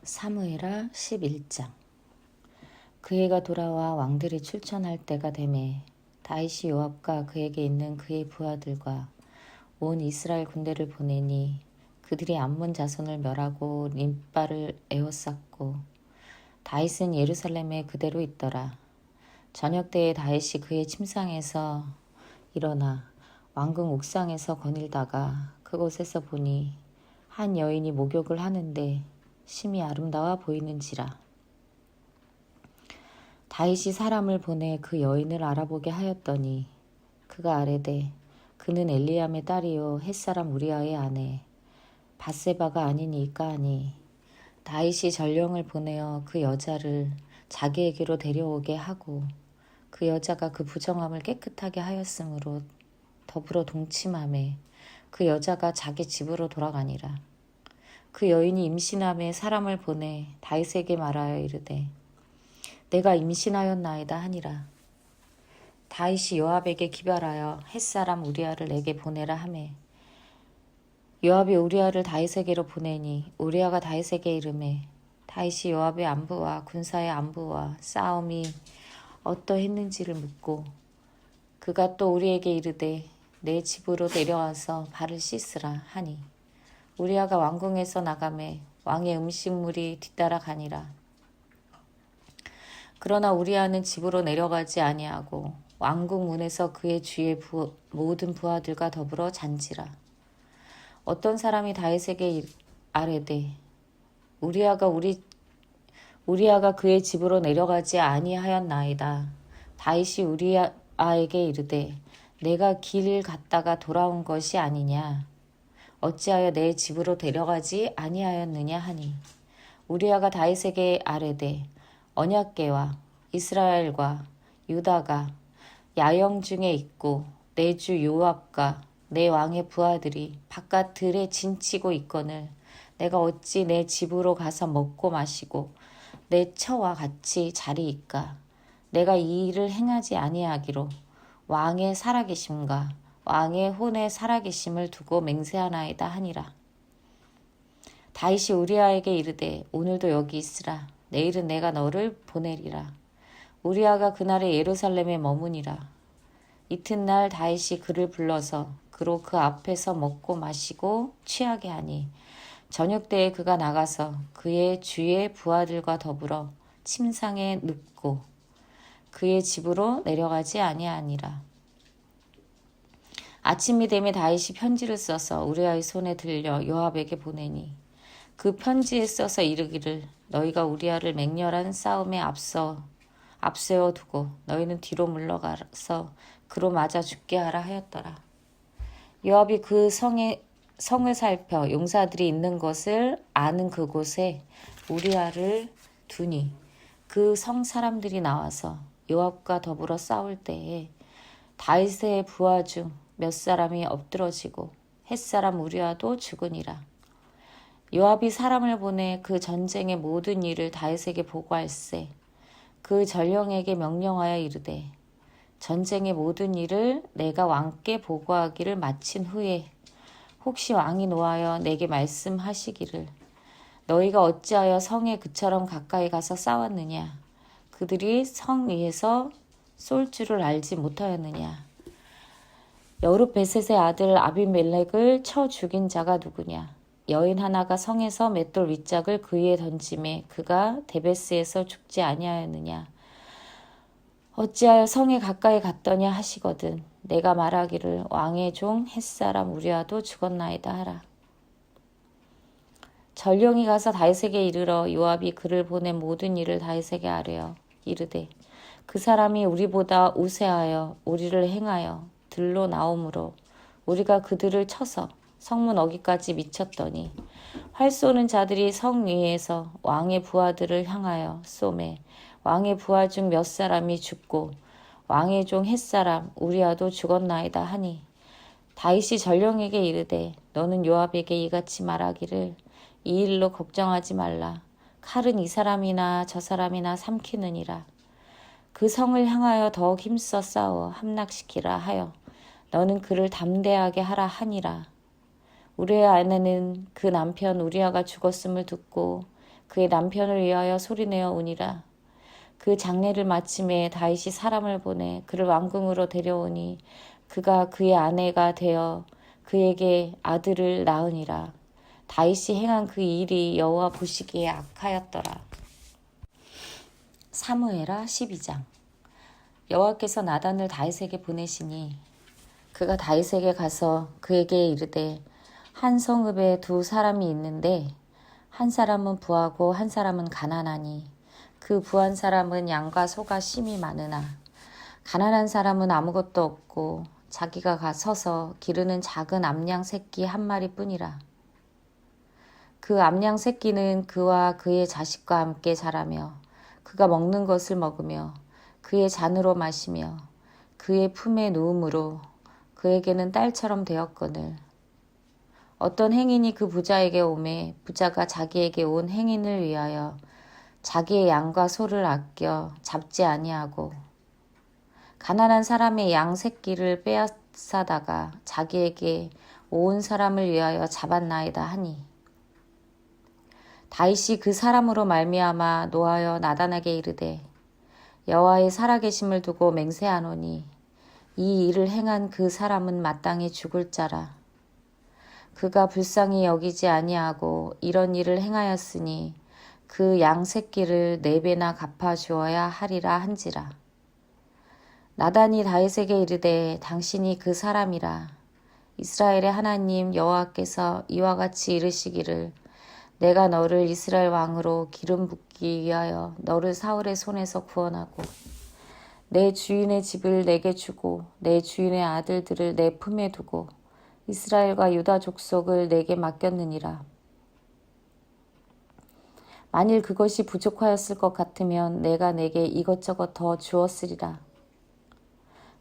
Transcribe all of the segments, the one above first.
사무엘하 11장. 그 해가 돌아와 왕들이 출전할 때가 되매 다윗이 요압과 그에게 있는 그의 부하들과 온 이스라엘 군대를 보내니 그들이 암몬 자손을 멸하고 림바를 에워쌌고 다윗은 예루살렘에 그대로 있더라. 저녁 때에 다윗이 그의 침상에서 일어나 왕궁 옥상에서 거닐다가 그곳에서 보니 한 여인이 목욕을 하는데 심히 아름다워 보이는지라. 다윗이 사람을 보내 그 여인을 알아보게 하였더니 그가 아뢰되 그는 엘리암의 딸이요 햇사람 우리아의 아내 밧세바가 아니니까 하니 다윗이 전령을 보내어 그 여자를 자기에게로 데려오게 하고 그 여자가 그 부정함을 깨끗하게 하였으므로 더불어 동침하매 그 여자가 자기 집으로 돌아가니라. 그 여인이 임신함에 사람을 보내 다윗에게 말하여 이르되 내가 임신하였나이다 하니라. 다윗이 요압에게 기별하여 햇사람 우리아를 내게 보내라 하매 요압이 우리아를 다윗에게로 보내니 우리아가 다윗에게 이르매 다윗이 요압의 안부와 군사의 안부와 싸움이 어떠했는지를 묻고 그가 또 우리에게 이르되 내 집으로 내려와서 발을 씻으라 하니 우리아가 왕궁에서 나가매 왕의 음식물이 뒤따라 가니라. 그러나 우리아는 집으로 내려가지 아니하고 왕궁 문에서 그의 주의 모든 부하들과 더불어 잔지라. 어떤 사람이 다윗에게 아뢰되 우리아가 그의 집으로 내려가지 아니하였나이다. 다윗이 우리아에게 이르되 내가 길 갔다가 돌아온 것이 아니냐. 어찌하여 내 집으로 데려가지 아니하였느냐 하니 우리아가 다윗에게 아뢰되 언약궤와 이스라엘과 유다가 야영 중에 있고 내 주 요압과 내 왕의 부하들이 바깥 들에 진치고 있거늘 내가 어찌 내 집으로 가서 먹고 마시고 내 처와 같이 자리이까. 내가 이 일을 행하지 아니하기로 왕의 살아계심과 왕의 혼의 살아계심을 두고 맹세하나이다 하니라. 다윗이 우리아에게 이르되 오늘도 여기 있으라. 내일은 내가 너를 보내리라. 우리아가 그날에 예루살렘에 머무니라. 이튿날 다윗이 그를 불러서 그로 그 앞에서 먹고 마시고 취하게 하니 저녁 때에 그가 나가서 그의 주의 부하들과 더불어 침상에 눕고 그의 집으로 내려가지 아니하니라. 아침이 되매 다윗이 편지를 써서 우리아의 손에 들려 요압에게 보내니 그 편지에 써서 이르기를 너희가 우리아를 맹렬한 싸움에 앞세워 두고 너희는 뒤로 물러가서 그로 맞아 죽게 하라 하였더라. 요압이 그 성을 살펴 용사들이 있는 것을 아는 그곳에 우리아를 두니 그 성 사람들이 나와서 요압과 더불어 싸울 때에 다윗의 부하 중 몇 사람이 엎드러지고 햇사람 우리아도 죽으니라. 요압이 사람을 보내 그 전쟁의 모든 일을 다윗에게 보고할세 그 전령에게 명령하여 이르되 전쟁의 모든 일을 내가 왕께 보고하기를 마친 후에 혹시 왕이 노하여 내게 말씀하시기를 너희가 어찌하여 성에 그처럼 가까이 가서 싸웠느냐. 그들이 성 위에서 쏠 줄을 알지 못하였느냐. 여룻베셋의 아들 아비멜렉을 쳐 죽인 자가 누구냐. 여인 하나가 성에서 맷돌 윗짝을 그 위에 던짐에 그가 데베스에서 죽지 아니하였느냐. 어찌하여 성에 가까이 갔더냐 하시거든 내가 말하기를 왕의 종 햇사람 우리아도 죽었나이다 하라. 전령이 가서 다윗에게 이르러 요압이 그를 보낸 모든 일을 다윗에게 아뢰어 이르되 그 사람이 우리보다 우세하여 우리를 행하여 들로 나오므로 우리가 그들을 쳐서 성문 어기까지 미쳤더니 활 쏘는 자들이 성 위에서 왕의 부하들을 향하여 쏘매 왕의 부하 중 몇 사람이 죽고 왕의 종 햇사람 우리아도 죽었나이다 하니 다윗이 전령에게 이르되 너는 요압에게 이같이 말하기를 이 일로 걱정하지 말라. 칼은 이 사람이나 저 사람이나 삼키느니라. 그 성을 향하여 더욱 힘써 싸워 함락시키라 하여 너는 그를 담대하게 하라 하니라. 우리의 아내는 그 남편 우리아가 죽었음을 듣고 그의 남편을 위하여 소리내어 우니라. 그 장례를 마침에 다윗이 사람을 보내 그를 왕궁으로 데려오니 그가 그의 아내가 되어 그에게 아들을 낳으니라. 다윗이 행한 그 일이 여호와 보시기에 악하였더라. 사무엘하 12장. 여호와께서 나단을 다윗에게 보내시니 그가 다윗에게 가서 그에게 이르되 한 성읍에 두 사람이 있는데 한 사람은 부하고 한 사람은 가난하니 그 부한 사람은 양과 소가 심이 많으나 가난한 사람은 아무것도 없고 자기가 가서서 기르는 작은 암양 새끼 한 마리뿐이라. 그 암양 새끼는 그와 그의 자식과 함께 자라며 그가 먹는 것을 먹으며 그의 잔으로 마시며 그의 품에 누움으로 그에게는 딸처럼 되었거늘 어떤 행인이 그 부자에게 오매 부자가 자기에게 온 행인을 위하여 자기의 양과 소를 아껴 잡지 아니하고 가난한 사람의 양 새끼를 빼앗아다가 자기에게 온 사람을 위하여 잡았나이다 하니 다윗이 그 사람으로 말미암아 노하여 나단에게 이르되 여호와의 살아계심을 두고 맹세하노니 이 일을 행한 그 사람은 마땅히 죽을 자라. 그가 불쌍히 여기지 아니하고 이런 일을 행하였으니 그 양 새끼를 4배나 갚아주어야 하리라 한지라. 나단이 다윗에게 이르되 당신이 그 사람이라. 이스라엘의 하나님 여호와께서 이와 같이 이르시기를 내가 너를 이스라엘 왕으로 기름 붓기 위하여 너를 사울의 손에서 구원하고 내 주인의 집을 내게 주고 내 주인의 아들들을 내 품에 두고 이스라엘과 유다 족속을 내게 맡겼느니라. 만일 그것이 부족하였을 것 같으면 내가 내게 이것저것 더 주었으리라.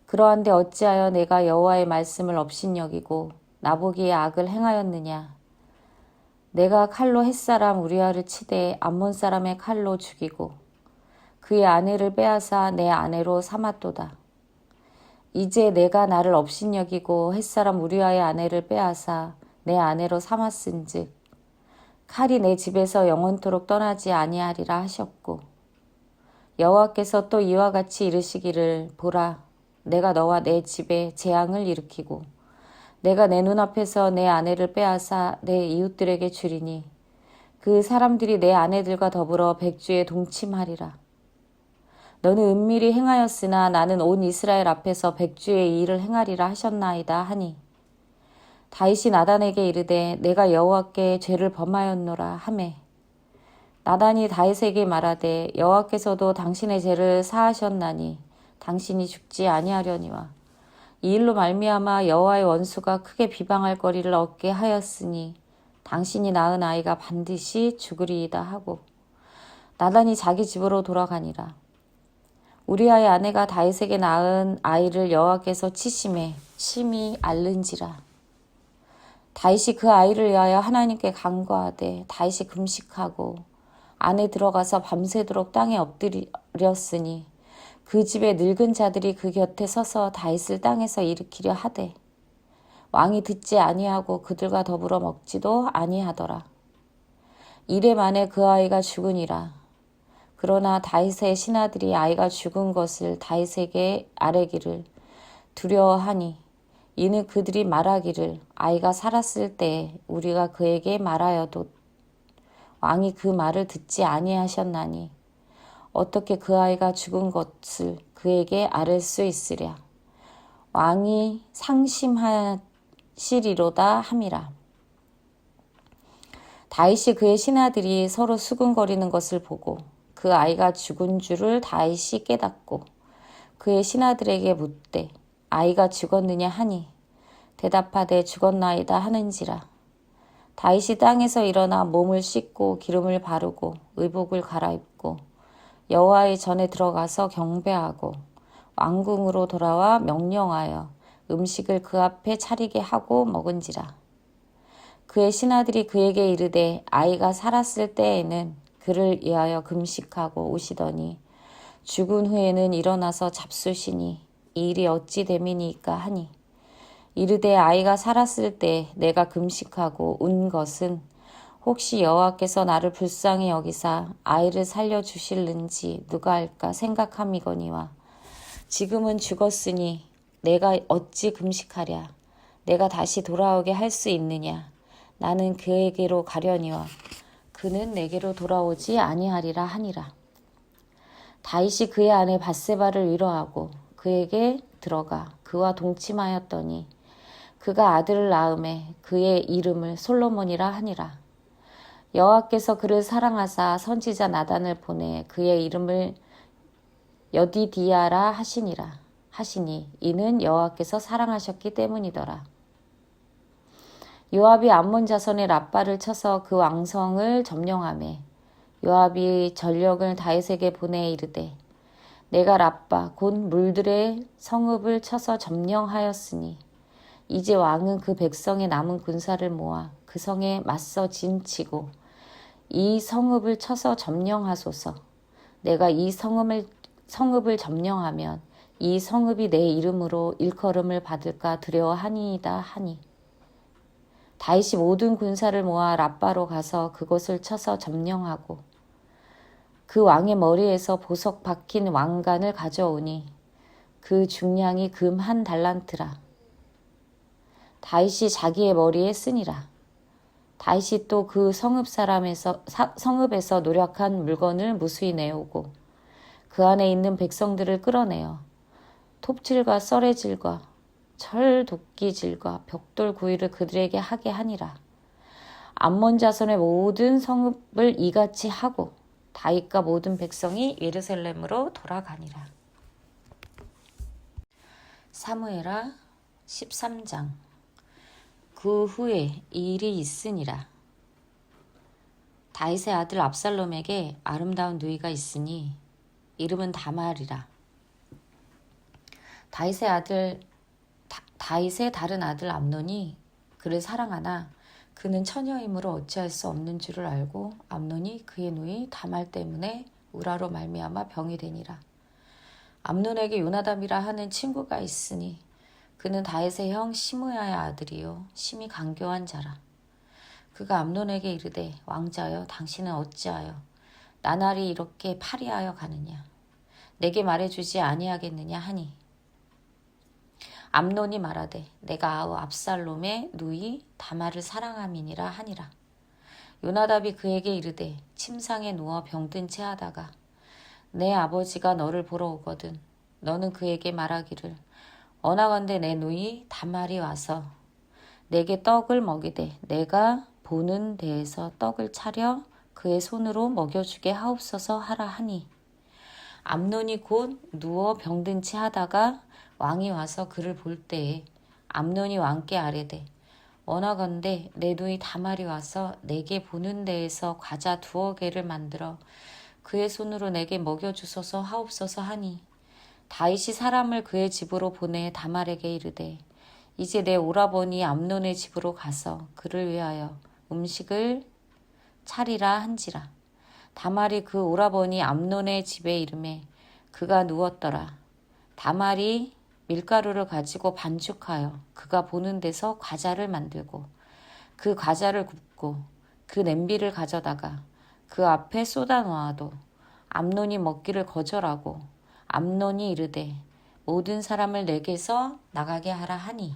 그러한데 어찌하여 내가 여호와의 말씀을 업신여기고 나보기에 악을 행하였느냐. 내가 칼로 햇사람 우리아를 치되 암몬 사람의 칼로 죽이고 그의 아내를 빼앗아 내 아내로 삼았도다. 이제 내가 나를 업신여기고 햇사람 우리아의 아내를 빼앗아 내 아내로 삼았은즉 칼이 내 집에서 영원토록 떠나지 아니하리라 하셨고 여호와께서 또 이와 같이 이르시기를 보라 내가 너와 내 집에 재앙을 일으키고 내가 내 눈앞에서 내 아내를 빼앗아 내 이웃들에게 주리니 그 사람들이 내 아내들과 더불어 백주에 동침하리라. 너는 은밀히 행하였으나 나는 온 이스라엘 앞에서 백주의 일을 행하리라 하셨나이다 하니 다윗이 나단에게 이르되 내가 여호와께 죄를 범하였노라 하매 나단이 다윗에게 말하되 여호와께서도 당신의 죄를 사하셨나니 당신이 죽지 아니하려니와 이 일로 말미암아 여호와의 원수가 크게 비방할 거리를 얻게 하였으니 당신이 낳은 아이가 반드시 죽으리이다 하고 나단이 자기 집으로 돌아가니라. 우리아의 아내가 다윗에게 낳은 아이를 여호와께서 치심에 심히 앓는지라. 다윗이 그 아이를 위하여 하나님께 간구하되 다윗이 금식하고 안에 들어가서 밤새도록 땅에 엎드렸으니 그 집에 늙은 자들이 그 곁에 서서 다윗을 땅에서 일으키려 하되 왕이 듣지 아니하고 그들과 더불어 먹지도 아니하더라. 이래 만에 그 아이가 죽으니라. 그러나 다윗의 신하들이 아이가 죽은 것을 다윗에게 아뢰기를 두려워하니 이는 그들이 말하기를 아이가 살았을 때 우리가 그에게 말하여도 왕이 그 말을 듣지 아니하셨나니 어떻게 그 아이가 죽은 것을 그에게 아뢰 수 있으랴. 왕이 상심하시리로다 함이라. 다윗이 그의 신하들이 서로 수군거리는 것을 보고 그 아이가 죽은 줄을 다윗이 깨닫고 그의 신하들에게 묻되 아이가 죽었느냐 하니 대답하되 죽었나이다 하는지라. 다윗이 땅에서 일어나 몸을 씻고 기름을 바르고 의복을 갈아입고 여호와의 전에 들어가서 경배하고 왕궁으로 돌아와 명령하여 음식을 그 앞에 차리게 하고 먹은지라. 그의 신하들이 그에게 이르되 아이가 살았을 때에는 그를 위하여 금식하고 오시더니 죽은 후에는 일어나서 잡수시니 이 일이 어찌 됨이니까 하니 이르되 아이가 살았을 때 내가 금식하고 운 것은 혹시 여호와께서 나를 불쌍히 여기사 아이를 살려주실는지 누가 알까 생각함이거니와 지금은 죽었으니 내가 어찌 금식하랴. 내가 다시 돌아오게 할 수 있느냐. 나는 그에게로 가려니와 그는 내게로 돌아오지 아니하리라 하니라. 다윗이 그의 아내 밧세바를 위로하고 그에게 들어가 그와 동침하였더니 그가 아들을 낳음에 그의 이름을 솔로몬이라 하니라. 여호와께서 그를 사랑하사 선지자 나단을 보내 그의 이름을 여디디야라 하시니 이는 여호와께서 사랑하셨기 때문이더라. 요압이 암몬 자손의 랍바를 쳐서 그 왕성을 점령하매 요압이 전력을 다윗에게 보내 이르되 내가 랍바 곧 물들의 성읍을 쳐서 점령하였으니 이제 왕은 그 백성의 남은 군사를 모아 그 성에 맞서 진치고 이 성읍을 쳐서 점령하소서. 내가 이 성읍을 점령하면 이 성읍이 내 이름으로 일컬음을 받을까 두려워하니이다 하니 다윗이 모든 군사를 모아 랍바로 가서 그곳을 쳐서 점령하고 그 왕의 머리에서 보석 박힌 왕관을 가져오니 그 중량이 금 1달란트라. 다윗이 자기의 머리에 쓰니라. 다윗이 또 그 성읍에서 노력한 물건을 무수히 내오고 그 안에 있는 백성들을 끌어내어 톱질과 썰의질과 철 도끼질과 벽돌 구이를 그들에게 하게 하니라. 암몬 자손의 모든 성읍을 이같이 하고 다윗과 모든 백성이 예루살렘으로 돌아가니라. 사무엘하 13장. 그 후에 이 일이 있으니라. 다윗의 아들 압살롬에게 아름다운 누이가 있으니 이름은 다말이라. 다윗의 다른 아들 암논이 그를 사랑하나 그는 처녀이므로 어찌할 수 없는 줄을 알고 암논이 그의 누이 다말 때문에 우라로 말미암아 병이 되니라. 암논에게 요나답이라 하는 친구가 있으니 그는 다윗의 형 시므야의 아들이요 심히 간교한 자라. 그가 암논에게 이르되 왕자여 당신은 어찌하여 나날이 이렇게 파리하여 가느냐. 내게 말해주지 아니하겠느냐 하니 암논이 말하되 내가 아우 압살롬의 누이 다말을 사랑함이니라 하니라. 요나답이 그에게 이르되 침상에 누워 병든 채 하다가 내 아버지가 너를 보러 오거든 너는 그에게 말하기를 원하건대 내 누이 다말이 와서 내게 떡을 먹이되 내가 보는 데에서 떡을 차려 그의 손으로 먹여주게 하옵소서 하라 하니 암논이 곧 누워 병든 채 하다가 왕이 와서 그를 볼 때에 암논이 왕께 아뢰되 원하건대 내 누이 다말이 와서 내게 보는 데에서 과자 2개를 만들어 그의 손으로 내게 먹여주소서 하옵소서 하니 다윗이 사람을 그의 집으로 보내 다말에게 이르되 이제 내 오라버니 암논의 집으로 가서 그를 위하여 음식을 차리라 한지라. 다말이 그 오라버니 암논의 집에 이르매 그가 누웠더라. 다말이 밀가루를 가지고 반죽하여 그가 보는 데서 과자를 만들고 그 과자를 굽고 그 냄비를 가져다가 그 앞에 쏟아 놓아도 암논이 먹기를 거절하고 암논이 이르되 모든 사람을 내게서 나가게 하라 하니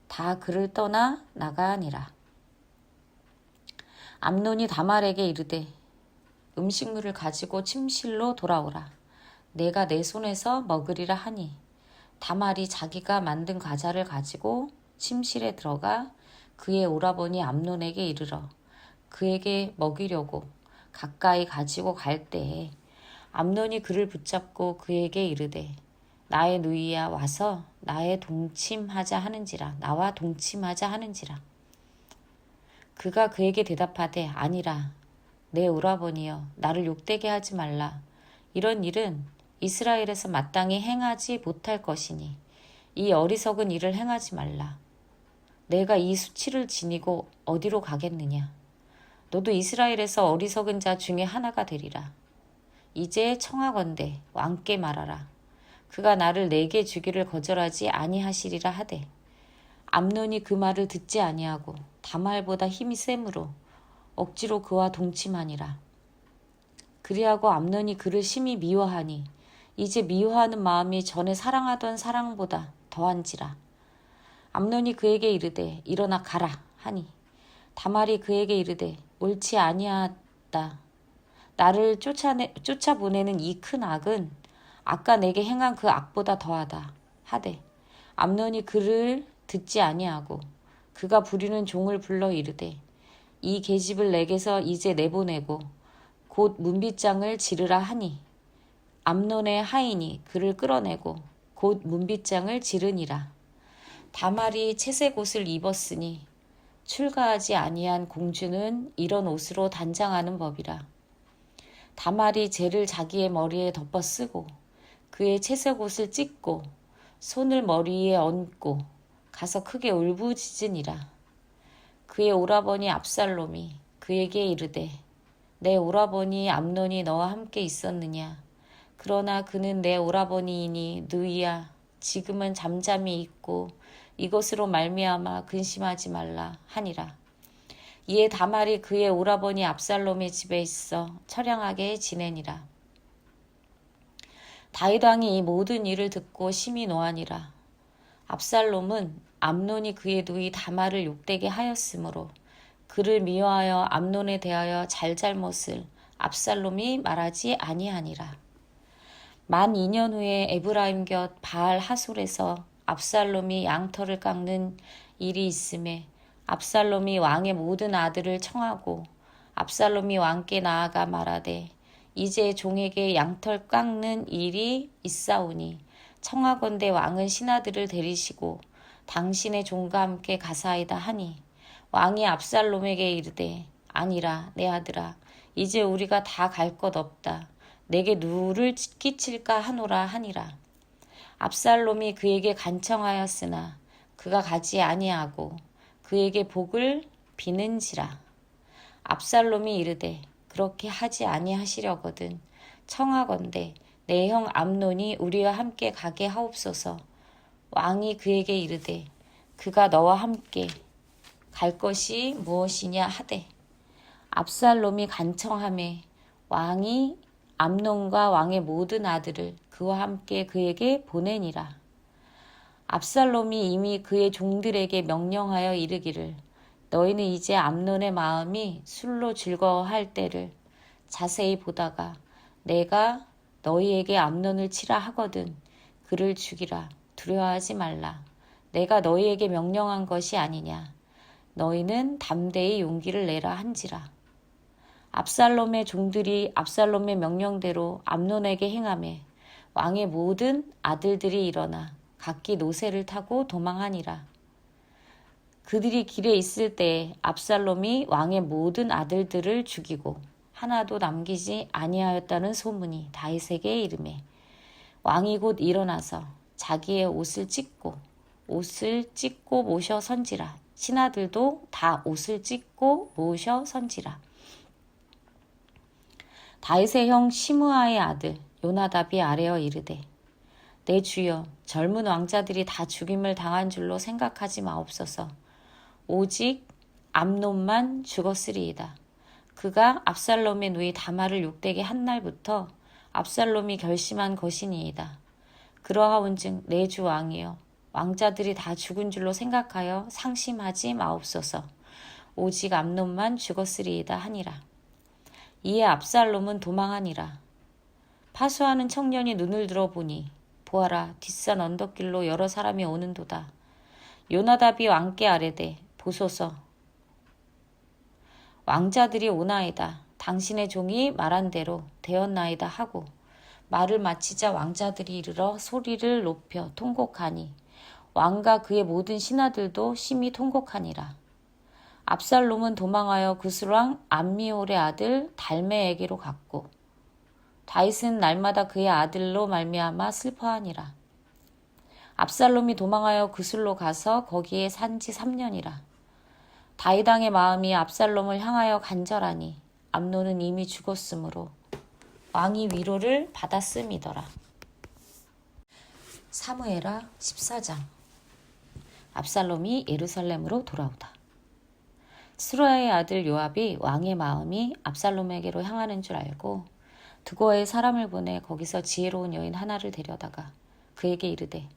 다 그를 떠나 나가니라. 암논이 다말에게 이르되 음식물을 가지고 침실로 돌아오라. 내가 내 손에서 먹으리라 하니 다말이 자기가 만든 과자를 가지고 침실에 들어가 그의 오라버니 암논에게 이르러 그에게 먹이려고 가까이 가지고 갈 때에 암논이 그를 붙잡고 그에게 이르되 나의 누이야 와서 나와 동침하자 하는지라. 그가 그에게 대답하되 아니라 내 오라버니여 나를 욕되게 하지 말라. 이런 일은 이스라엘에서 마땅히 행하지 못할 것이니 이 어리석은 일을 행하지 말라. 내가 이 수치를 지니고 어디로 가겠느냐. 너도 이스라엘에서 어리석은 자 중에 하나가 되리라. 이제 청하건대 왕께 말하라. 그가 나를 내게 주기를 거절하지 아니하시리라 하되 암논이 그 말을 듣지 아니하고 다말보다 힘이 세므로 억지로 그와 동침하니라. 그리하고 암논이 그를 심히 미워하니 이제 미워하는 마음이 전에 사랑하던 사랑보다 더한지라. 암논이 그에게 이르되 일어나 가라 하니 다말이 그에게 이르되 옳지 아니하다. 나를 쫓아보내는 이 큰 악은 아까 내게 행한 그 악보다 더하다 하되 암논이 그를 듣지 아니하고 그가 부리는 종을 불러 이르되 이 계집을 내게서 이제 내보내고 곧 문빗장을 지르라 하니 암논의 하인이 그를 끌어내고 곧 문빗장을 지르니라. 다말이 채색 옷을 입었으니 출가하지 아니한 공주는 이런 옷으로 단장하는 법이라. 다말이 재를 자기의 머리에 덮어 쓰고 그의 채색 옷을 찢고 손을 머리에 얹고 가서 크게 울부짖으니라. 그의 오라버니 압살롬이 그에게 이르되 내 오라버니 암논이 너와 함께 있었느냐. 그러나 그는 내 오라버니이니 누이야. 지금은 잠잠히 있고 이것으로 말미암아 근심하지 말라 하니라. 이에 다말이 그의 오라버니 압살롬의 집에 있어 처량하게 지내니라. 다윗 왕이 이 모든 일을 듣고 심히 노하니라. 압살롬은 암논이 그의 누이 다말을 욕되게 하였으므로 그를 미워하여 암논에 대하여 잘잘못을 압살롬이 말하지 아니하니라. 만 2년 후에 에브라임 곁 바알 하솔에서 압살롬이 양털을 깎는 일이 있음에 압살롬이 왕의 모든 아들을 청하고 압살롬이 왕께 나아가 말하되 이제 종에게 양털 깎는 일이 있사오니 청하건대 왕은 신하들을 데리시고 당신의 종과 함께 가사이다 하니 왕이 압살롬에게 이르되 아니라 내 아들아 이제 우리가 다 갈 것 없다. 내게 누를 끼칠까 하노라 하니라. 압살롬이 그에게 간청하였으나 그가 가지 아니하고 그에게 복을 비는지라. 압살롬이 이르되 그렇게 하지 아니하시려거든 청하건대 내 형 암논이 우리와 함께 가게 하옵소서. 왕이 그에게 이르되 그가 너와 함께 갈 것이 무엇이냐 하되 압살롬이 간청하매 왕이 암논과 왕의 모든 아들을 그와 함께 그에게 보내니라. 압살롬이 이미 그의 종들에게 명령하여 이르기를 너희는 이제 암논의 마음이 술로 즐거워할 때를 자세히 보다가 내가 너희에게 암논을 치라 하거든 그를 죽이라. 두려워하지 말라. 내가 너희에게 명령한 것이 아니냐. 너희는 담대히 용기를 내라 한지라. 압살롬의 종들이 압살롬의 명령대로 암논에게 행하매 왕의 모든 아들들이 일어나 각기 노새를 타고 도망하니라. 그들이 길에 있을 때에 압살롬이 왕의 모든 아들들을 죽이고 하나도 남기지 아니하였다는 소문이 다윗에게 이르매 왕이 곧 일어나서 자기의 옷을 찢고 모셔 선지라. 신하들도 다 옷을 찢고 모셔 선지라. 다윗의 형 시므아의 아들 요나답이 아뢰어 이르되 내 주여 젊은 왕자들이 다 죽임을 당한 줄로 생각하지 마옵소서. 오직 암논만 죽었으리이다. 그가 압살롬의 누이 다말을 욕되게 한 날부터 압살롬이 결심한 것이니이다. 그러하온즉 내 주 왕이여 왕자들이 다 죽은 줄로 생각하여 상심하지 마옵소서. 오직 암논만 죽었으리이다 하니라. 이에 압살롬은 도망하니라. 파수하는 청년이 눈을 들어보니 보아라 뒷산 언덕길로 여러 사람이 오는도다. 요나답이 왕께 아뢰되 보소서 왕자들이 오나이다. 당신의 종이 말한 대로 되었나이다 하고 말을 마치자 왕자들이 이르러 소리를 높여 통곡하니 왕과 그의 모든 신하들도 심히 통곡하니라. 압살롬은 도망하여 구스왕 암미올의 아들 달메에게로 갔고 다윗은 날마다 그의 아들로 말미암아 슬퍼하니라. 압살롬이 도망하여 구슬로 가서 거기에 산지 3년이라. 다윗 왕의 마음이 압살롬을 향하여 간절하니 암논은 이미 죽었으므로 왕이 위로를 받았음이더라. 사무엘하 14장. 압살롬이 예루살렘으로 돌아오다. 스루야의 아들 요압이 왕의 마음이 압살롬에게로 향하는 줄 알고 드고아의 사람을 보내 거기서 지혜로운 여인 하나를 데려다가 그에게 이르되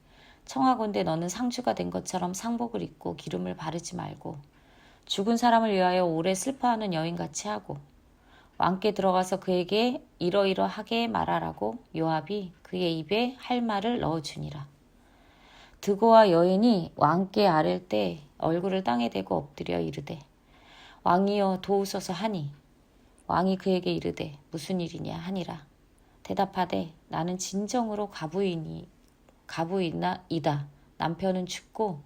청하건대 너는 상주가 된 것처럼 상복을 입고 기름을 바르지 말고 죽은 사람을 위하여 오래 슬퍼하는 여인같이 하고 왕께 들어가서 그에게 이러이러하게 말하라고 요압이 그의 입에 할 말을 넣어주니라. 드고아 여인이 왕께 아랠 때 얼굴을 땅에 대고 엎드려 이르되 왕이여 도우소서 하니 왕이 그에게 이르되 무슨 일이냐 하니라. 대답하되 나는 진정으로 가부이다. 남편은 죽고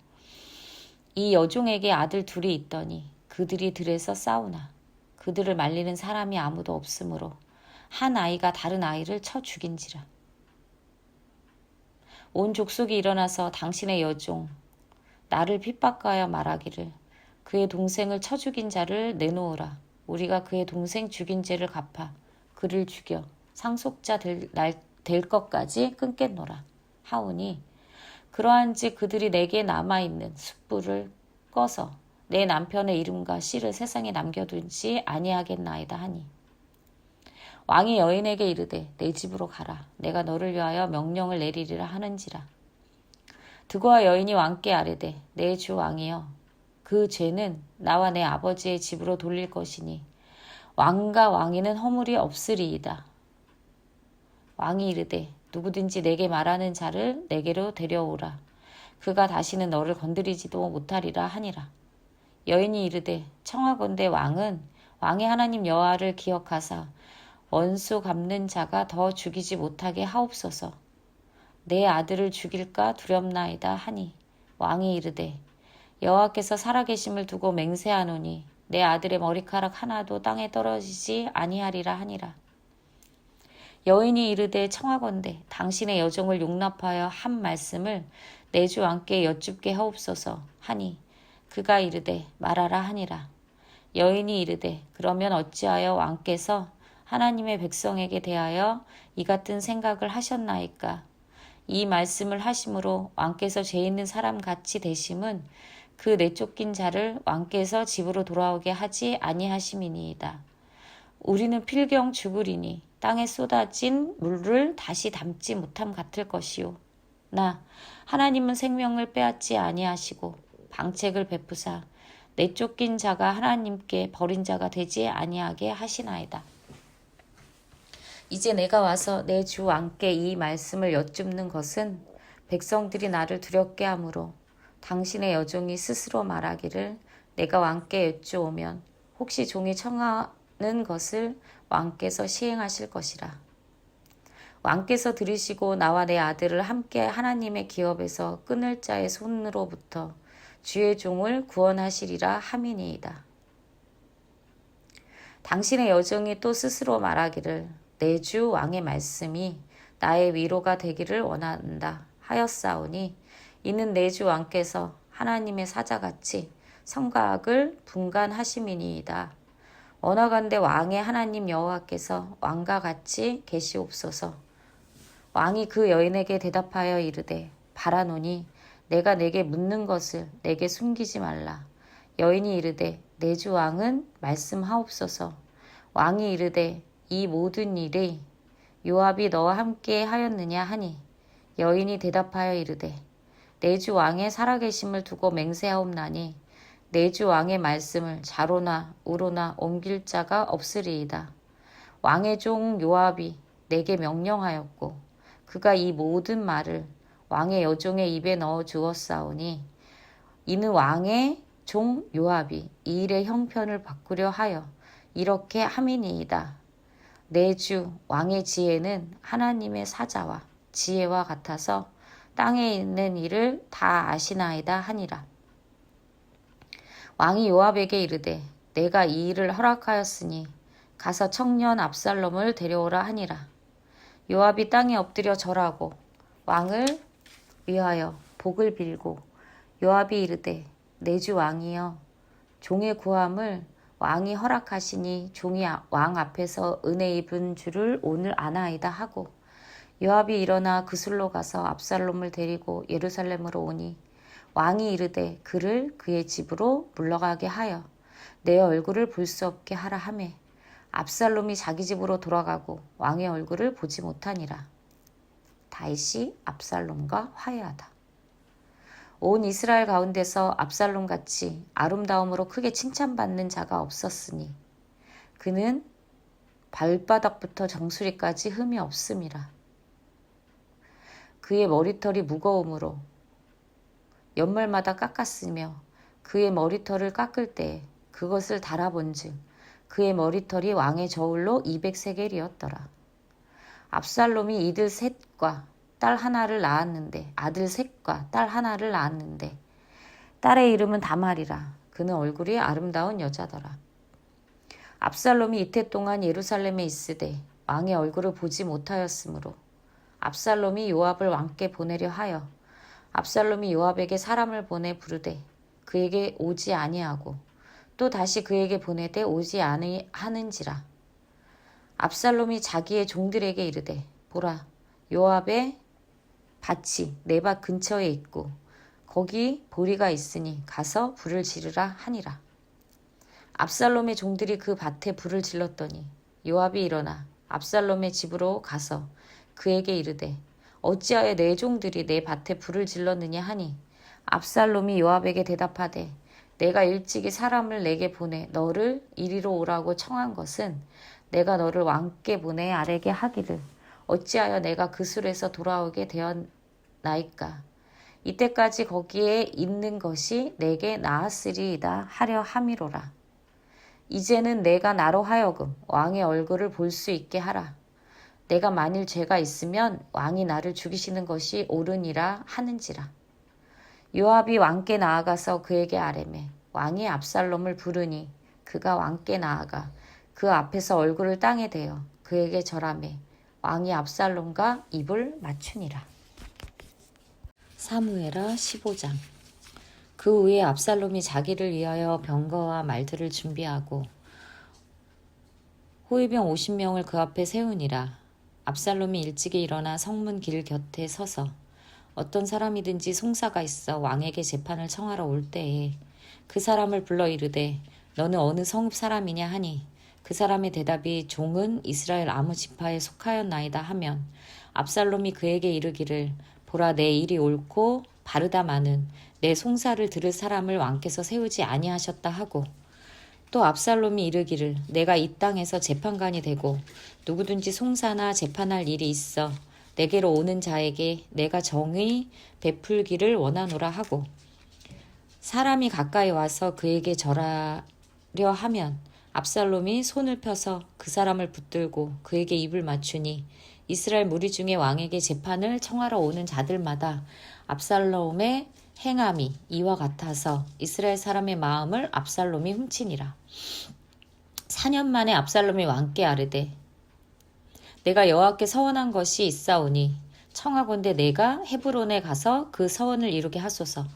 이 여종에게 아들 둘이 있더니 그들이 들에서 싸우나 그들을 말리는 사람이 아무도 없으므로 한 아이가 다른 아이를 쳐 죽인지라. 온 족속이 일어나서 당신의 여종 나를 핍박하여 말하기를 그의 동생을 쳐 죽인 자를 내놓으라. 우리가 그의 동생 죽인 죄를 갚아 그를 죽여 상속자 될 것까지 끊겠노라 하오니 그러한즉 그들이 내게 남아있는 숯불을 꺼서 내 남편의 이름과 씨를 세상에 남겨두지 아니하겠나이다 하니 왕이 여인에게 이르되 내 집으로 가라. 내가 너를 위하여 명령을 내리리라 하는지라. 드고아 여인이 왕께 아뢰되 내 주 왕이여 그 죄는 나와 내 아버지의 집으로 돌릴 것이니 왕과 왕위는 허물이 없으리이다. 왕이 이르되 누구든지 내게 말하는 자를 내게로 데려오라. 그가 다시는 너를 건드리지도 못하리라 하니라. 여인이 이르되 청하건대 왕은 왕의 하나님 여호와를 기억하사 원수 갚는 자가 더 죽이지 못하게 하옵소서. 내 아들을 죽일까 두렵나이다 하니 왕이 이르되 여호와께서 살아계심을 두고 맹세하노니 내 아들의 머리카락 하나도 땅에 떨어지지 아니하리라 하니라. 여인이 이르되 청하건대 당신의 여종을 용납하여 한 말씀을 내 주 왕께 여쭙게 하옵소서 하니 그가 이르되 말하라 하니라. 여인이 이르되 그러면 어찌하여 왕께서 하나님의 백성에게 대하여 이 같은 생각을 하셨나이까. 이 말씀을 하심으로 왕께서 죄 있는 사람 같이 되심은 그 내쫓긴 자를 왕께서 집으로 돌아오게 하지 아니하심이니이다. 우리는 필경 죽으리니 땅에 쏟아진 물을 다시 담지 못함 같을 것이요. 나 하나님은 생명을 빼앗지 아니하시고 방책을 베푸사 내쫓긴 자가 하나님께 버린 자가 되지 아니하게 하시나이다. 이제 내가 와서 내 주 왕께 이 말씀을 여쭙는 것은 백성들이 나를 두렵게 하므로 당신의 여종이 스스로 말하기를 내가 왕께 여쭈오면 혹시 종이 청하는 것을 왕께서 시행하실 것이라. 왕께서 들으시고 나와 내 아들을 함께 하나님의 기업에서 끊을 자의 손으로부터 주의 종을 구원하시리라 함이니이다. 당신의 여종이 또 스스로 말하기를 내 주 왕의 말씀이 나의 위로가 되기를 원한다 하였사오니 이는 내 주 왕께서 하나님의 사자같이 선과 악을 분간하심이니이다. 원하건대 왕의 하나님 여호와께서 왕과 같이 계시옵소서. 왕이 그 여인에게 대답하여 이르되 바라노니 내가 내게 묻는 것을 내게 숨기지 말라. 여인이 이르되 내 주 왕은 말씀하옵소서. 왕이 이르되 이 모든 일이 요압이 너와 함께 하였느냐 하니 여인이 대답하여 이르되 내 주 왕의 살아계심을 두고 맹세하옵나니 내 주 왕의 말씀을 좌로나 우로나 옮길 자가 없으리이다. 왕의 종 요압이 내게 명령하였고 그가 이 모든 말을 왕의 여종의 입에 넣어 주었사오니 이는 왕의 종 요압이 이 일의 형편을 바꾸려 하여 이렇게 함이니이다. 내 주 왕의 지혜는 하나님의 사자와 지혜와 같아서 땅에 있는 일을 다 아시나이다 하니라. 왕이 요압에게 이르되 내가 이 일을 허락하였으니 가서 청년 압살롬을 데려오라 하니라. 요압이 땅에 엎드려 절하고 왕을 위하여 복을 빌고 요압이 이르되 내 주 왕이여 종의 구함을 왕이 허락하시니 종이 왕 앞에서 은혜 입은 줄을 오늘 아나이다 하고 요압이 일어나 그술로 가서 압살롬을 데리고 예루살렘으로 오니 왕이 이르되 그를 그의 집으로 물러가게 하여 내 얼굴을 볼 수 없게 하라 하매 압살롬이 자기 집으로 돌아가고 왕의 얼굴을 보지 못하니라. 다윗이 압살롬과 화해하다. 온 이스라엘 가운데서 압살롬같이 아름다움으로 크게 칭찬받는 자가 없었으니 그는 발바닥부터 정수리까지 흠이 없음이라. 그의 머리털이 무거움으로 연말마다 깎았으며 그의 머리털을 깎을 때 그것을 달아본즉 그의 머리털이 왕의 저울로 200세겔이었더라. 압살롬이 이들 셋과 딸 하나를 낳았는데 아들 셋과 딸 하나를 낳았는데 딸의 이름은 다말이라. 그는 얼굴이 아름다운 여자더라. 압살롬이 이태 동안 예루살렘에 있으되 왕의 얼굴을 보지 못하였으므로 압살롬이 요압을 왕께 보내려 하여 압살롬이 요압에게 사람을 보내 부르되 그에게 오지 아니하고 또 다시 그에게 보내되 오지 아니하는지라. 압살롬이 자기의 종들에게 이르되 보라, 요압의 밭이 내 밭 근처에 있고 거기 보리가 있으니 가서 불을 지르라 하니라. 압살롬의 종들이 그 밭에 불을 질렀더니 요압이 일어나 압살롬의 집으로 가서 그에게 이르되 어찌하여 내 종들이 내 밭에 불을 질렀느냐 하니 압살롬이 요압에게 대답하되 내가 일찍이 사람을 내게 보내 너를 이리로 오라고 청한 것은 내가 너를 왕께 보내 아래게 하기를 어찌하여 내가 그 술에서 돌아오게 되었나이까. 이때까지 거기에 있는 것이 내게 나았으리이다 하려 함이로라. 이제는 내가 나로 하여금 왕의 얼굴을 볼 수 있게 하라. 내가 만일 죄가 있으면 왕이 나를 죽이시는 것이 옳으니라 하는지라. 요압이 왕께 나아가서 그에게 아뢰매 왕이 압살롬을 부르니 그가 왕께 나아가 그 앞에서 얼굴을 땅에 대어 그에게 절하매 왕이 압살롬과 입을 맞추니라. 사무엘하 15장. 그 후에 압살롬이 자기를 위하여 병거와 말들을 준비하고 호위병 50명을 그 앞에 세우니라. 압살롬이 일찍이 일어나 성문 길 곁에 서서 어떤 사람이든지 송사가 있어 왕에게 재판을 청하러 올 때에 그 사람을 불러 이르되 너는 어느 성읍 사람이냐 하니 그 사람의 대답이 종은 이스라엘 아무 지파에 속하였나이다 하면 압살롬이 그에게 이르기를 보라, 내 일이 옳고 바르다마는 내 송사를 들을 사람을 왕께서 세우지 아니하셨다 하고 또 압살롬이 이르기를 내가 이 땅에서 재판관이 되고 누구든지 송사나 재판할 일이 있어 내게로 오는 자에게 내가 정의 베풀기를 원하노라 하고 사람이 가까이 와서 그에게 절하려 하면 압살롬이 손을 펴서 그 사람을 붙들고 그에게 입을 맞추니 이스라엘 무리 중에 왕에게 재판을 청하러 오는 자들마다 압살롬의 행함이 이와 같아서 이스라엘 사람의 마음을 압살롬이 훔치니라. 4년 만에 압살롬이 왕께 아뢰되 내가 여호와께 서원한 것이 있사오니 청하건대 내가 헤브론에 가서 그 서원을 이루게 하소서.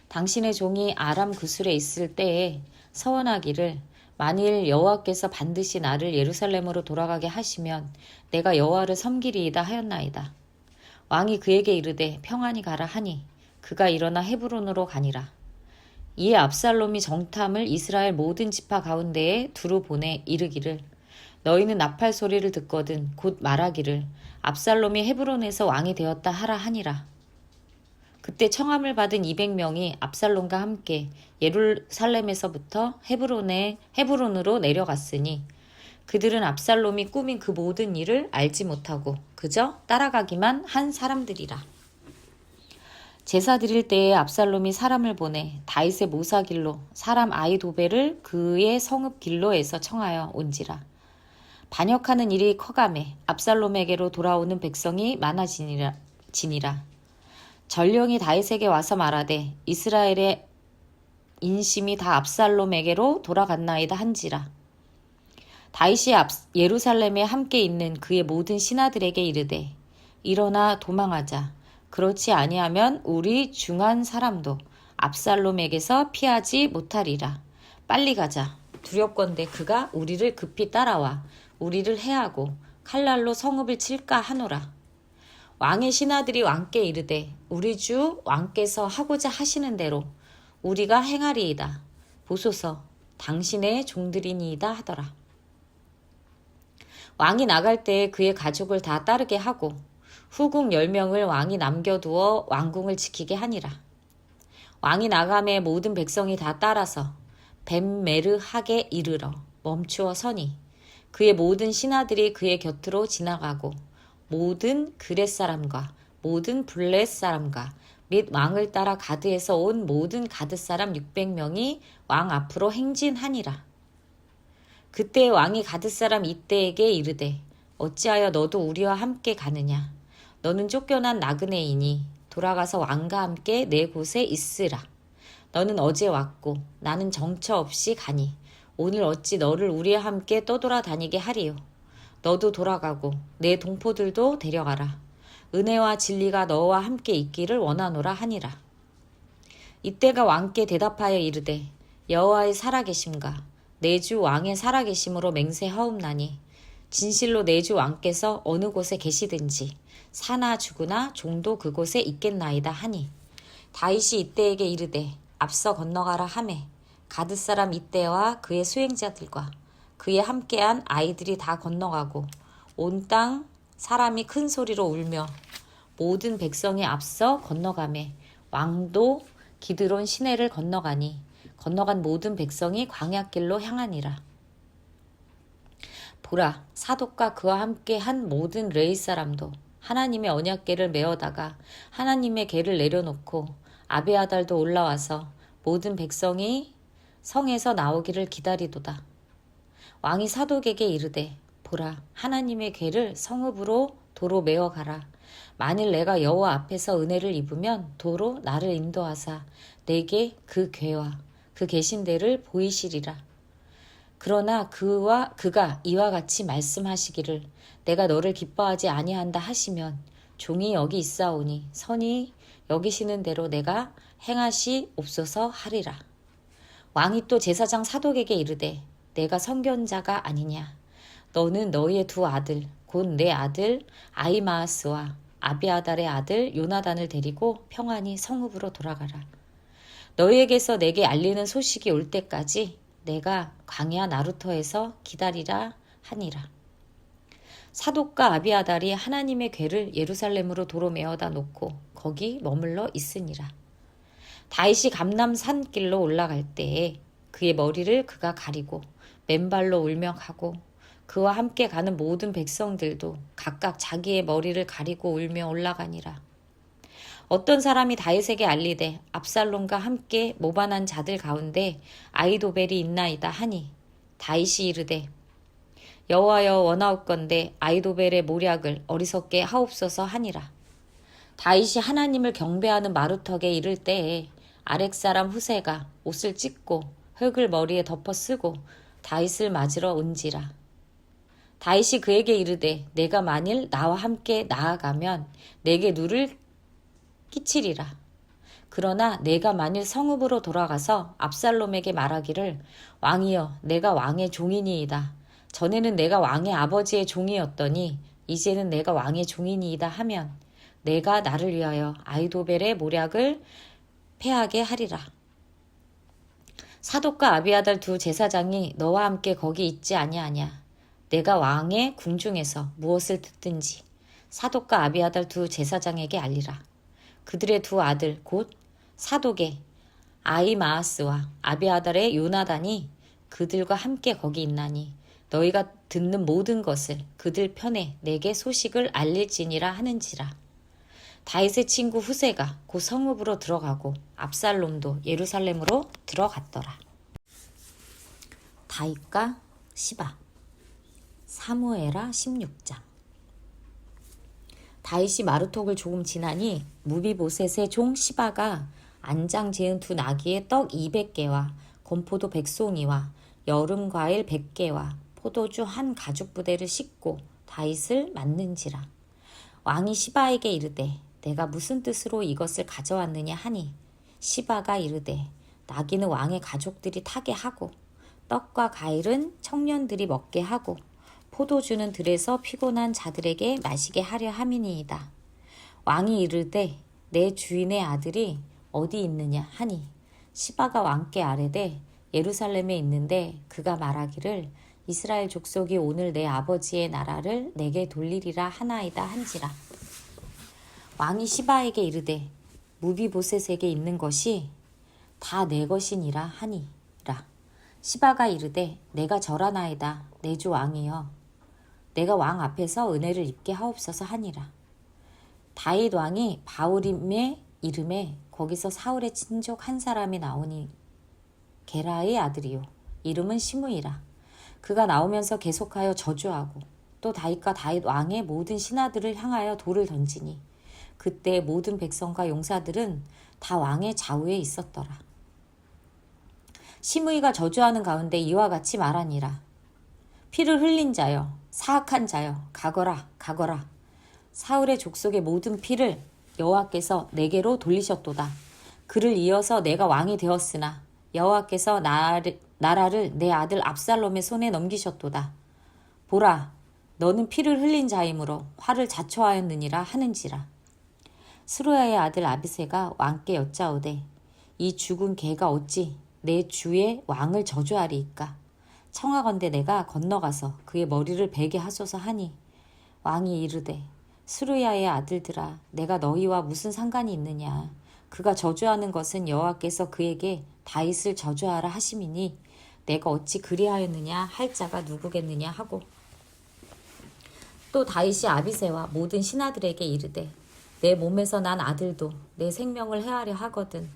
당신의 종이 아람 그술에 있을 때에 서원하기를 만일 여호와께서 반드시 나를 예루살렘으로 돌아가게 하시면 내가 여호와를 섬기리이다 하였나이다. 왕이 그에게 이르되 평안히 가라 하니 그가 일어나 헤브론으로 가니라. 이에 압살롬이 정탐을 이스라엘 모든 지파 가운데에 두루 보내 이르기를 너희는 나팔 소리를 듣거든 곧 말하기를 압살롬이 헤브론에서 왕이 되었다 하라 하니라. 그때 청함을 받은 200명이 압살롬과 함께 예루살렘에서부터 헤브론으로 내려갔으니 그들은 압살롬이 꾸민 그 모든 일을 알지 못하고 그저 따라가기만 한 사람들이라. 제사 드릴 때에 압살롬이 사람을 보내 다윗의 모사길로 사람 아히도벨을 그의 성읍 길로에서 청하여 온지라. 반역하는 일이 커가매 압살롬에게로 돌아오는 백성이 많아지니라. 전령이 다윗에게 와서 말하되 이스라엘의 인심이 다 압살롬에게로 돌아갔나이다 한지라. 다윗이 예루살렘에 함께 있는 그의 모든 신하들에게 이르되 일어나 도망하자. 그렇지 아니하면 우리 중한 사람도 압살롬에게서 피하지 못하리라. 빨리 가자. 두렵건대 그가 우리를 급히 따라와 우리를 해하고 칼날로 성읍을 칠까 하노라. 왕의 신하들이 왕께 이르되 우리 주 왕께서 하고자 하시는 대로 우리가 행하리이다. 보소서 당신의 종들이니이다 하더라. 왕이 나갈 때 그의 가족을 다 따르게 하고 후궁 10명을 왕이 남겨두어 왕궁을 지키게 하니라. 왕이 나감에 모든 백성이 다 따라서 벤메르학에 이르러 멈추어 서니 그의 모든 신하들이 그의 곁으로 지나가고 모든 그렛 사람과 모든 블렛 사람과 및 왕을 따라 가드에서 온 모든 가드 사람 600명이 왕 앞으로 행진하니라. 그때 왕이 가드 사람 이때에게 이르되 어찌하여 너도 우리와 함께 가느냐. 너는 쫓겨난 나그네이니 돌아가서 왕과 함께 내 곳에 있으라. 너는 어제 왔고 나는 정처 없이 가니 오늘 어찌 너를 우리와 함께 떠돌아다니게 하리요. 너도 돌아가고 내 동포들도 데려가라. 은혜와 진리가 너와 함께 있기를 원하노라 하니라. 이때가 왕께 대답하여 이르되 여호와의 살아계심과 내 주 왕의 살아계심으로 맹세하옵나니 진실로 내 주 왕께서 어느 곳에 계시든지 사나 죽으나 종도 그곳에 있겠나이다 하니 다윗이 이때에게 이르되 앞서 건너가라 하매 가드 사람 이때와 그의 수행자들과 그의 함께한 아이들이 다 건너가고 온 땅 사람이 큰 소리로 울며 모든 백성이 앞서 건너가매 왕도 기드론 시내를 건너가니 건너간 모든 백성이 광야길로 향하니라. 보라, 사독과 그와 함께 한 모든 레위 사람도 하나님의 언약궤를 메어다가 하나님의 궤를 내려놓고 아비아달도 올라와서 모든 백성이 성에서 나오기를 기다리도다. 왕이 사독에게 이르되 보라, 하나님의 궤를 성읍으로 도로 메어 가라. 만일 내가 여호와 앞에서 은혜를 입으면 도로 나를 인도하사 내게 그 궤와 그 계신 데를 보이시리라. 그러나 그가 이와 같이 말씀하시기를 내가 너를 기뻐하지 아니한다 하시면 종이 여기 있사오니 선이 여기시는 대로 내가 행하시옵소서 하리라. 왕이 또 제사장 사독에게 이르되 내가 선견자가 아니냐. 너는 너희의 두 아들 곧 내 아들 아히마아스와 아비아달의 아들 요나단을 데리고 평안히 성읍으로 돌아가라. 너희에게서 내게 알리는 소식이 올 때까지 내가 광야 나루터에서 기다리라 하니라. 사독과 아비아달이 하나님의 궤를 예루살렘으로 도로 메어다 놓고 거기 머물러 있으니라. 다윗이 감람 산길로 올라갈 때에 그의 머리를 그가 가리고 맨발로 울며 가고 그와 함께 가는 모든 백성들도 각각 자기의 머리를 가리고 울며 올라가니라. 어떤 사람이 다윗에게 알리되 압살롬과 함께 모반한 자들 가운데 아히도벨이 있나이다 하니 다윗이 이르되 여호와여 원하옵건대 아히도벨의 모략을 어리석게 하옵소서 하니라. 다윗이 하나님을 경배하는 마루턱에 이를 때에 아렉 사람 후세가 옷을 찢고 흙을 머리에 덮어 쓰고 다윗을 맞으러 온지라. 다윗이 그에게 이르되 내가 만일 나와 함께 나아가면 내게 누를 끼치리라. 그러나 내가 만일 성읍으로 돌아가서 압살롬에게 말하기를 왕이여 내가 왕의 종이니이다. 전에는 내가 왕의 아버지의 종이었더니 이제는 내가 왕의 종이니이다 하면 내가 나를 위하여 아히도벨의 모략을 패하게 하리라. 사독과 아비아달 두 제사장이 너와 함께 거기 있지 아니하냐. 내가 왕의 궁중에서 무엇을 듣든지 사독과 아비아달 두 제사장에게 알리라. 그들의 두 아들 곧 사독의 아히마아스와 아비아달의 요나단이 그들과 함께 거기 있나니 너희가 듣는 모든 것을 그들 편에 내게 소식을 알릴지니라 하는지라. 다윗의 친구 후세가 곧 성읍으로 들어가고 압살롬도 예루살렘으로 들어갔더라. 다윗과 시바. 사무엘하 16장. 다윗이 마루톡을 조금 지나니 무비보셋의 종 시바가 안장 지은 두 나귀의 떡 200개와 건포도 100송이와 여름 과일 100개와 포도주 한 가죽 부대를 싣고 다윗을 맞는지라. 왕이 시바에게 이르되 내가 무슨 뜻으로 이것을 가져왔느냐 하니 시바가 이르되 나귀는 왕의 가족들이 타게 하고 떡과 과일은 청년들이 먹게 하고 포도주는 들에서 피곤한 자들에게 마시게 하려 함이니이다. 왕이 이르되 내 주인의 아들이 어디 있느냐 하니 시바가 왕께 아뢰되 예루살렘에 있는데 그가 말하기를 이스라엘 족속이 오늘 내 아버지의 나라를 내게 돌리리라 하나이다 한지라. 왕이 시바에게 이르되 무비보셋에게 있는 것이 다 내 것이니라 하니라. 시바가 이르되 내가 절하나이다 내 주 왕이여 내가 왕 앞에서 은혜를 입게 하옵소서 하니라. 다윗 왕이 바울임의 이름에 거기서 사울의 친족 한 사람이 나오니 게라의 아들이요 이름은 시므이라. 그가 나오면서 계속하여 저주하고 또 다윗과 다윗 왕의 모든 신하들을 향하여 돌을 던지니 그때 모든 백성과 용사들은 다 왕의 좌우에 있었더라. 시므이가 저주하는 가운데 이와 같이 말하니라. 피를 흘린 자여 사악한 자여 가거라 가거라. 사울의 족속의 모든 피를 여호와께서 내게로 돌리셨도다. 그를 이어서 내가 왕이 되었으나 여호와께서 나라를 내 아들 압살롬의 손에 넘기셨도다. 보라 너는 피를 흘린 자이므로 화를 자초하였느니라 하는지라. 스루야의 아들 아비새가 왕께 여짜오되 이 죽은 개가 어찌 내 주의 왕을 저주하리이까. 청하건대 내가 건너가서 그의 머리를 베게 하소서 하니 왕이 이르되 스루야의 아들들아 내가 너희와 무슨 상관이 있느냐. 그가 저주하는 것은 여호와께서 그에게 다윗을 저주하라 하심이니 내가 어찌 그리하였느냐 할 자가 누구겠느냐 하고 또 다윗이 아비새와 모든 신하들에게 이르되 내 몸에서 난 아들도 내 생명을 해하려 하거든.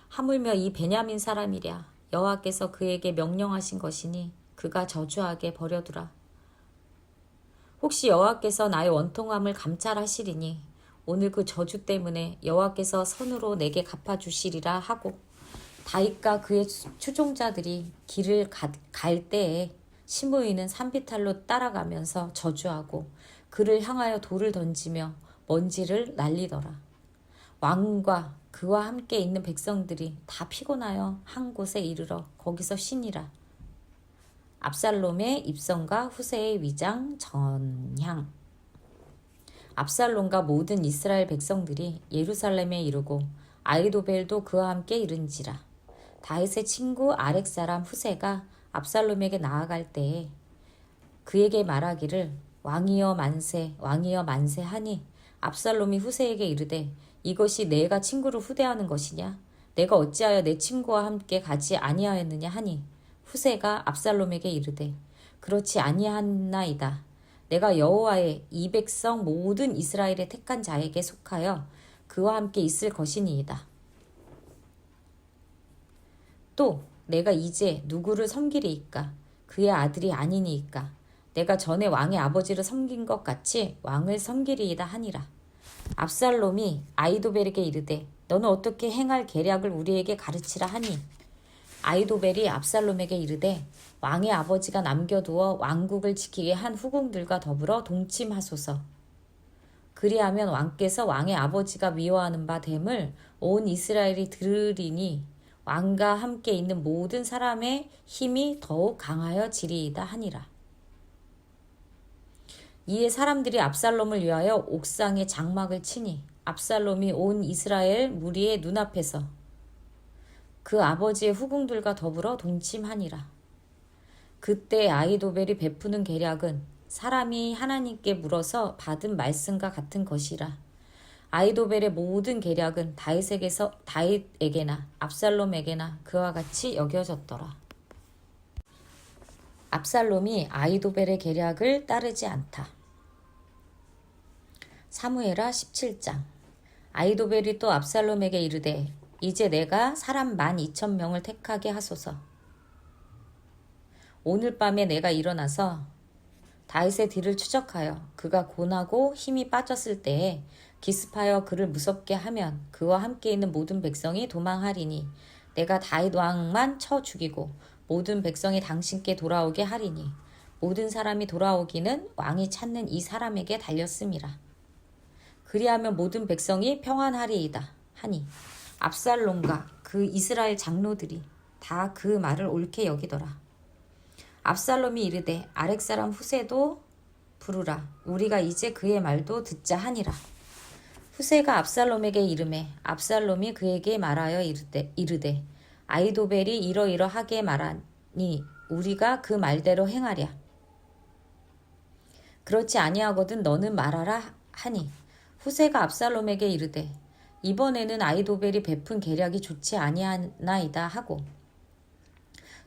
하물며 이 베냐민 사람이랴 여호와께서 그에게 명령하신 것이니 그가 저주하게 버려두라. 혹시 여호와께서 나의 원통함을 감찰하시리니 오늘 그 저주 때문에 여호와께서 선으로 내게 갚아주시리라 하고 다윗과 그의 추종자들이 길을 갈 때에 시므이는 산비탈로 따라가면서 저주하고 그를 향하여 돌을 던지며 먼지를 날리더라. 왕과 그와 함께 있는 백성들이 다 피곤하여 한 곳에 이르러 거기서 쉬니라. 압살롬의 입성과 후세의 위장 전향. 압살롬과 모든 이스라엘 백성들이 예루살렘에 이르고 아히도벨도 그와 함께 이른지라. 다윗의 친구 아렉 사람 후세가 압살롬에게 나아갈 때에 그에게 말하기를 왕이여 만세 왕이여 만세 하니 압살롬이 후세에게 이르되 이것이 내가 친구를 후대하는 것이냐. 내가 어찌하여 내 친구와 함께 가지 아니하였느냐 하니 후세가 압살롬에게 이르되 그렇지 아니하나이다. 내가 여호와의 이 백성 모든 이스라엘의 택한 자에게 속하여 그와 함께 있을 것이니이다. 또 내가 이제 누구를 섬기리이까. 그의 아들이 아니니이까. 내가 전에 왕의 아버지를 섬긴 것 같이 왕을 섬기리이다 하니라. 압살롬이 아히도벨에게 이르되 너는 어떻게 행할 계략을 우리에게 가르치라 하니 아히도벨이 압살롬에게 이르되 왕의 아버지가 남겨두어 왕국을 지키게 한 후궁들과 더불어 동침하소서. 그리하면 왕께서 왕의 아버지가 미워하는 바 됨을 온 이스라엘이 들으리니 왕과 함께 있는 모든 사람의 힘이 더욱 강하여지리이다 하니라. 이에 사람들이 압살롬을 위하여 옥상에 장막을 치니 압살롬이 온 이스라엘 무리의 눈앞에서 그 아버지의 후궁들과 더불어 동침하니라. 그때 아히도벨이 베푸는 계략은 사람이 하나님께 물어서 받은 말씀과 같은 것이라. 아히도벨의 모든 계략은 다윗에게나 압살롬에게나 그와 같이 여겨졌더라. 압살롬이 아히도벨의 계략을 따르지 않다. 사무엘하 17장. 아히도벨이 또 압살롬에게 이르되 이제 내가 사람 12,000명을 택하게 하소서. 오늘 밤에 내가 일어나서 다윗의 뒤를 추적하여 그가 곤하고 힘이 빠졌을 때에 기습하여 그를 무섭게 하면 그와 함께 있는 모든 백성이 도망하리니 내가 다윗 왕만 쳐 죽이고 모든 백성이 당신께 돌아오게 하리니 모든 사람이 돌아오기는 왕이 찾는 이 사람에게 달렸음이라. 그리하면 모든 백성이 평안하리이다 하니 압살롬과 그 이스라엘 장로들이 다 그 말을 옳게 여기더라. 압살롬이 이르되 아렉 사람 후세도 부르라. 우리가 이제 그의 말도 듣자 하니라. 후세가 압살롬에게 이르매 압살롬이 그에게 말하여 이르되 아히도벨이 이러이러하게 말하니 우리가 그 말대로 행하랴. 그렇지 아니하거든 너는 말하라 하니 후세가 압살롬에게 이르되 이번에는 아히도벨이 베푼 계략이 좋지 아니하나이다 하고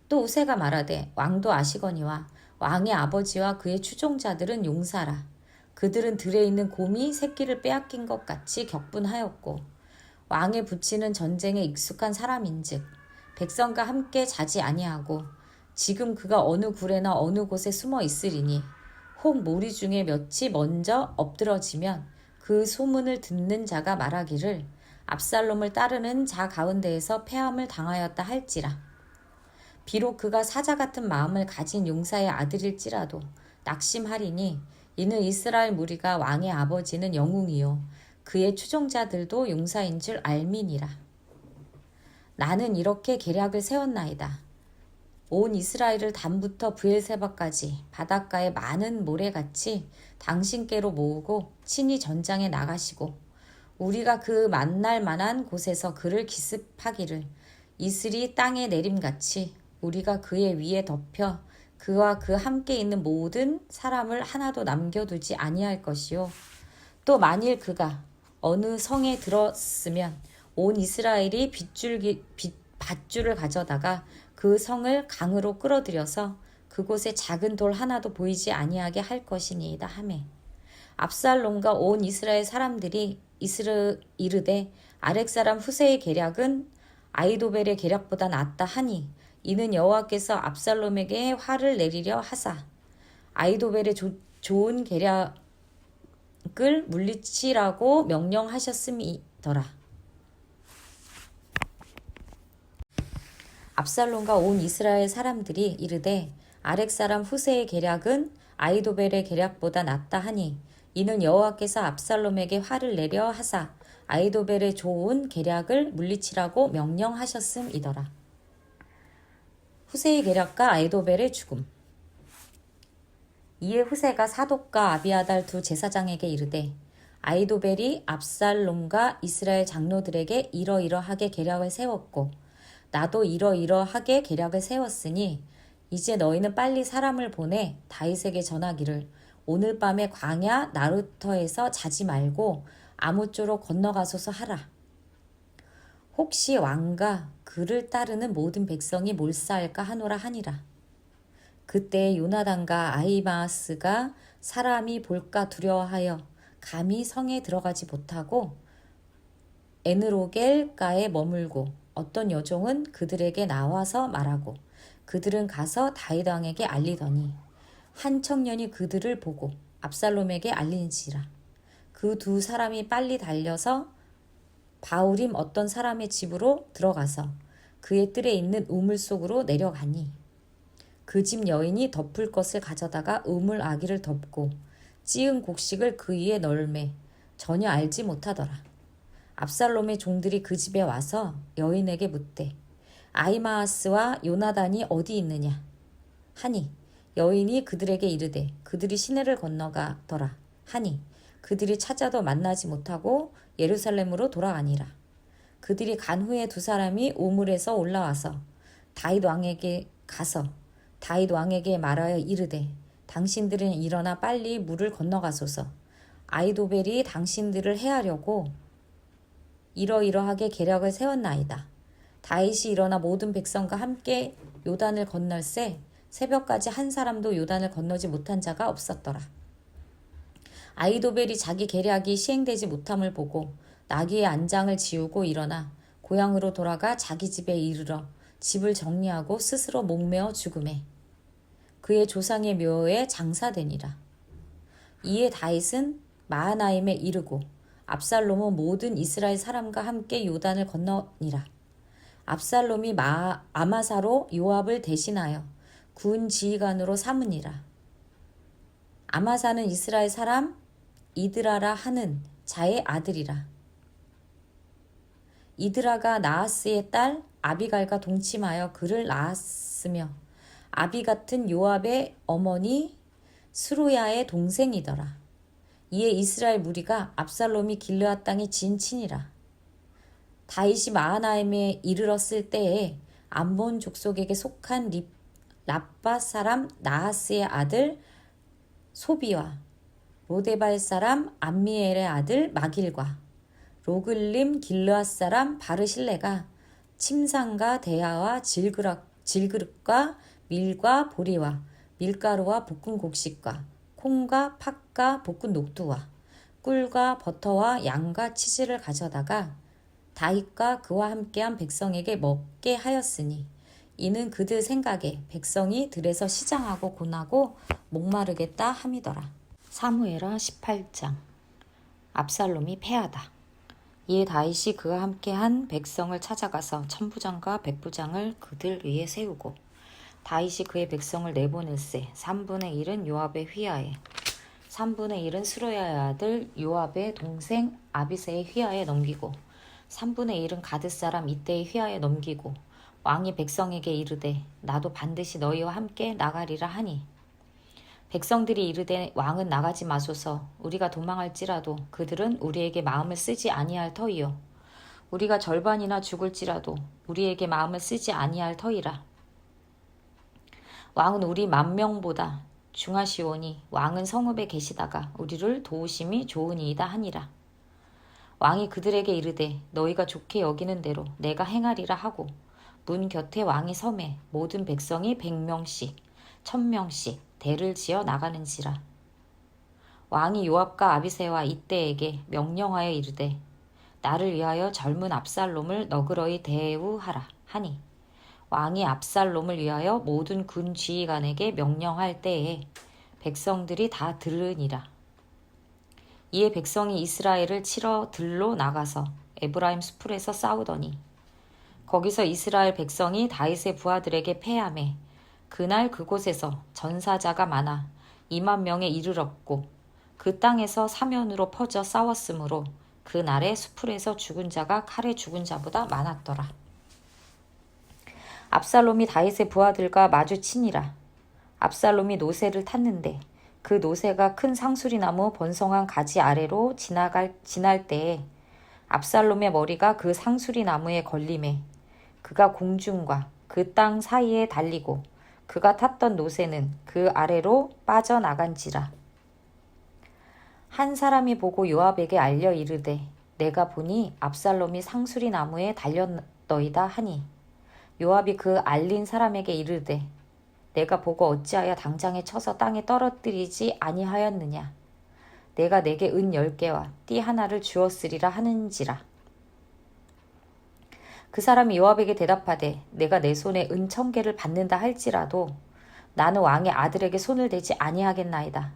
또 후세가 말하되 왕도 아시거니와 왕의 아버지와 그의 추종자들은 용사라. 그들은 들에 있는 곰이 새끼를 빼앗긴 것 같이 격분하였고 왕의 부치는 전쟁에 익숙한 사람인즉 백성과 함께 자지 아니하고 지금 그가 어느 굴에나 어느 곳에 숨어 있으리니 혹 무리 중에 몇이 먼저 엎드러지면 그 소문을 듣는 자가 말하기를 압살롬을 따르는 자 가운데에서 패함을 당하였다 할지라. 비록 그가 사자 같은 마음을 가진 용사의 아들일지라도 낙심하리니 이는 이스라엘 무리가 왕의 아버지는 영웅이요 그의 추종자들도 용사인 줄 알미니라. 나는 이렇게 계략을 세웠나이다. 온 이스라엘을 단부터 브엘세바까지 바닷가의 많은 모래같이 당신께로 모으고 친히 전장에 나가시고 우리가 그 만날 만한 곳에서 그를 기습하기를 이슬이 땅에 내림같이 우리가 그의 위에 덮여 그와 그 함께 있는 모든 사람을 하나도 남겨두지 아니할 것이요 또 만일 그가 어느 성에 들었으면 온 이스라엘이 밧줄을 가져다가 그 성을 강으로 끌어들여서 그곳에 작은 돌 하나도 보이지 아니하게 할 것이니이다 하매 압살롬과 온 이스라엘 사람들이 이르되 아렉 사람 후세의 계략은 아히도벨의 계략보다 낫다 하니 이는 여호와께서 압살롬에게 화를 내리려 하사 아히도벨의 좋은 계략을 물리치라고 명령하셨음이더라. 압살롬과 온 이스라엘 사람들이 이르되 아렉 사람 후세의 계략은 아히도벨의 계략보다 낫다 하니 이는 여호와께서 압살롬에게 화를 내려 하사 아히도벨의 좋은 계략을 물리치라고 명령하셨음이더라. 후세의 계략과 아히도벨의 죽음. 이에 후세가 사독과 아비아달 두 제사장에게 이르되 아히도벨이 압살롬과 이스라엘 장로들에게 이러이러하게 계략을 세웠고 나도 이러이러하게 계략을 세웠으니 이제 너희는 빨리 사람을 보내 다윗에게 전하기를 오늘 밤에 광야 나루터에서 자지 말고 아무쪼록 건너가소서 하라. 혹시 왕과 그를 따르는 모든 백성이 몰사할까 하노라 하니라. 그때 요나단과 아히마아스가 사람이 볼까 두려워하여 감히 성에 들어가지 못하고 에느로겔가에 머물고 어떤 여종은 그들에게 나와서 말하고 그들은 가서 다윗 왕에게 알리더니 한 청년이 그들을 보고 압살롬에게 알리는지라. 그 두 사람이 빨리 달려서 바울임 어떤 사람의 집으로 들어가서 그의 뜰에 있는 우물 속으로 내려가니 그 집 여인이 덮을 것을 가져다가 우물 아기를 덮고 찌은 곡식을 그 위에 널매 전혀 알지 못하더라. 압살롬의 종들이 그 집에 와서 여인에게 묻되 아히마아스와 요나단이 어디 있느냐 하니 여인이 그들에게 이르되 그들이 시내를 건너가더라 하니 그들이 찾아도 만나지 못하고 예루살렘으로 돌아가니라. 그들이 간 후에 두 사람이 우물에서 올라와서 다윗 왕에게 가서 다윗 왕에게 말하여 이르되 당신들은 일어나 빨리 물을 건너가소서. 아히도벨이 당신들을 해하려고 이러이러하게 계략을 세웠나이다. 다윗이 일어나 모든 백성과 함께 요단을 건널새 새벽까지 한 사람도 요단을 건너지 못한 자가 없었더라. 아히도벨이 자기 계략이 시행되지 못함을 보고 나귀의 안장을 지우고 일어나 고향으로 돌아가 자기 집에 이르러 집을 정리하고 스스로 목매어 죽음에 그의 조상의 묘에 장사되니라. 이에 다윗은 마하나임에 이르고 압살롬은 모든 이스라엘 사람과 함께 요단을 건너니라. 압살롬이 아마사로 요압을 대신하여 군 지휘관으로 삼으니라. 아마사는 이스라엘 사람 이드라라 하는 자의 아들이라. 이드라가 나하스의 딸 아비갈과 동침하여 그를 낳았으며 아비 같은 요압의 어머니 스루야의 동생이더라. 이에 이스라엘 무리가 압살롬이 길르앗 땅에 진친이라. 다윗이 마하나임에 이르렀을 때에 암몬 족속에게 속한 라빠 사람 나하스의 아들 소비와 로데발 사람 암미엘의 아들 마길과 로글림 길르앗 사람 바르실레가 침상과 대야와 질그릇과 밀과 보리와 밀가루와 볶은 곡식과 콩과 팥과 볶은 녹두와 꿀과 버터와 양과 치즈를 가져다가 다윗과 그와 함께한 백성에게 먹게 하였으니 이는 그들 생각에 백성이 들에서 시장하고 곤하고 목마르겠다 함이더라. 사무엘하 18장. 압살롬이 패하다. 이에 다윗이 그와 함께한 백성을 찾아가서 천부장과 백부장을 그들 위에 세우고 다윗이 그의 백성을 내보낼세 3분의 1은 요압의 휘하에 3분의 1은 스루야의 아들 요압의 동생 아비새의 휘하에 넘기고 3분의 1은 가드 사람 이때의 휘하에 넘기고 왕이 백성에게 이르되 나도 반드시 너희와 함께 나가리라 하니 백성들이 이르되 왕은 나가지 마소서 우리가 도망할지라도 그들은 우리에게 마음을 쓰지 아니할 터이요 우리가 절반이나 죽을지라도 우리에게 마음을 쓰지 아니할 터이라. 왕은 우리 10,000명보다 중하시오니 왕은 성읍에 계시다가 우리를 도우심이 좋으니이다 하니라. 왕이 그들에게 이르되 너희가 좋게 여기는 대로 내가 행하리라 하고 문 곁에 왕이 섬에 모든 백성이 100명씩 1000명씩 대를 지어 나가는지라. 왕이 요압과 아비새와 이때에게 명령하여 이르되 나를 위하여 젊은 압살롬을 너그러이 대우하라 하니 왕이 압살롬을 위하여 모든 군 지휘관에게 명령할 때에 백성들이 다 들으니라. 이에 백성이 이스라엘을 치러 들로 나가서 에브라임 수풀에서 싸우더니 거기서 이스라엘 백성이 다윗의 부하들에게 패하매 그날 그곳에서 전사자가 많아 20,000명에 이르렀고 그 땅에서 사면으로 퍼져 싸웠으므로 그날에 수풀에서 죽은 자가 칼에 죽은 자보다 많았더라. 압살롬이 다윗의 부하들과 마주치니라. 압살롬이 노새를 탔는데 그 노새가 큰 상수리나무 번성한 가지 아래로 지날 때에 압살롬의 머리가 그 상수리나무에 걸림에 그가 공중과 그 땅 사이에 달리고 그가 탔던 노새는 그 아래로 빠져나간지라. 한 사람이 보고 요압에게 알려 이르되 내가 보니 압살롬이 상수리 나무에 달렸더이다 하니 요압이 그 알린 사람에게 이르되 내가 보고 어찌하여 당장에 쳐서 땅에 떨어뜨리지 아니하였느냐. 내가 내게 은 10개와 띠 하나를 주었으리라 하는지라. 그 사람이 요압에게 대답하되 내가 내 손에 은 1,000개를 받는다 할지라도 나는 왕의 아들에게 손을 대지 아니하겠나이다.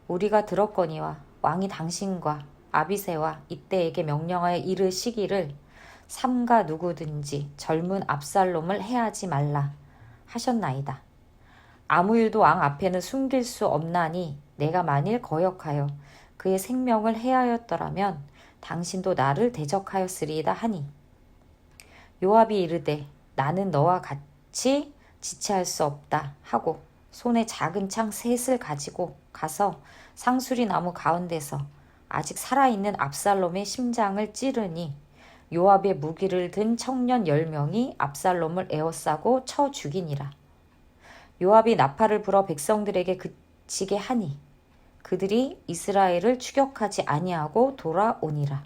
우리가 들었거니와 왕이 당신과 아비새와 이때에게 명령하여 이르시기를 삼가 누구든지 젊은 압살롬을 해하지 말라 하셨나이다. 아무 일도 왕 앞에는 숨길 수 없나니 내가 만일 거역하여 그의 생명을 해하였더라면 당신도 나를 대적하였으리이다 하니 요압이 이르되 나는 너와 같이 지체할 수 없다 하고 손에 작은 창 셋을 가지고 가서 상수리 나무 가운데서 아직 살아있는 압살롬의 심장을 찌르니 요압의 무기를 든 청년 10명이 압살롬을 에워싸고 쳐 죽이니라. 요압이 나팔을 불어 백성들에게 그치게 하니 그들이 이스라엘을 추격하지 아니하고 돌아오니라.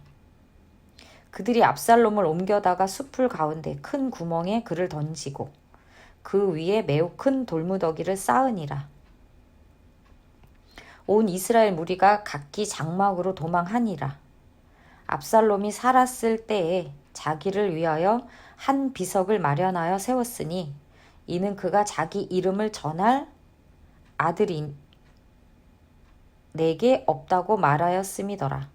그들이 압살롬을 옮겨다가 숲풀 가운데 큰 구멍에 그를 던지고 그 위에 매우 큰 돌무더기를 쌓으니라. 온 이스라엘 무리가 각기 장막으로 도망하니라. 압살롬이 살았을 때에 자기를 위하여 한 비석을 마련하여 세웠으니 이는 그가 자기 이름을 전할 아들이 내게 없다고 말하였음이더라.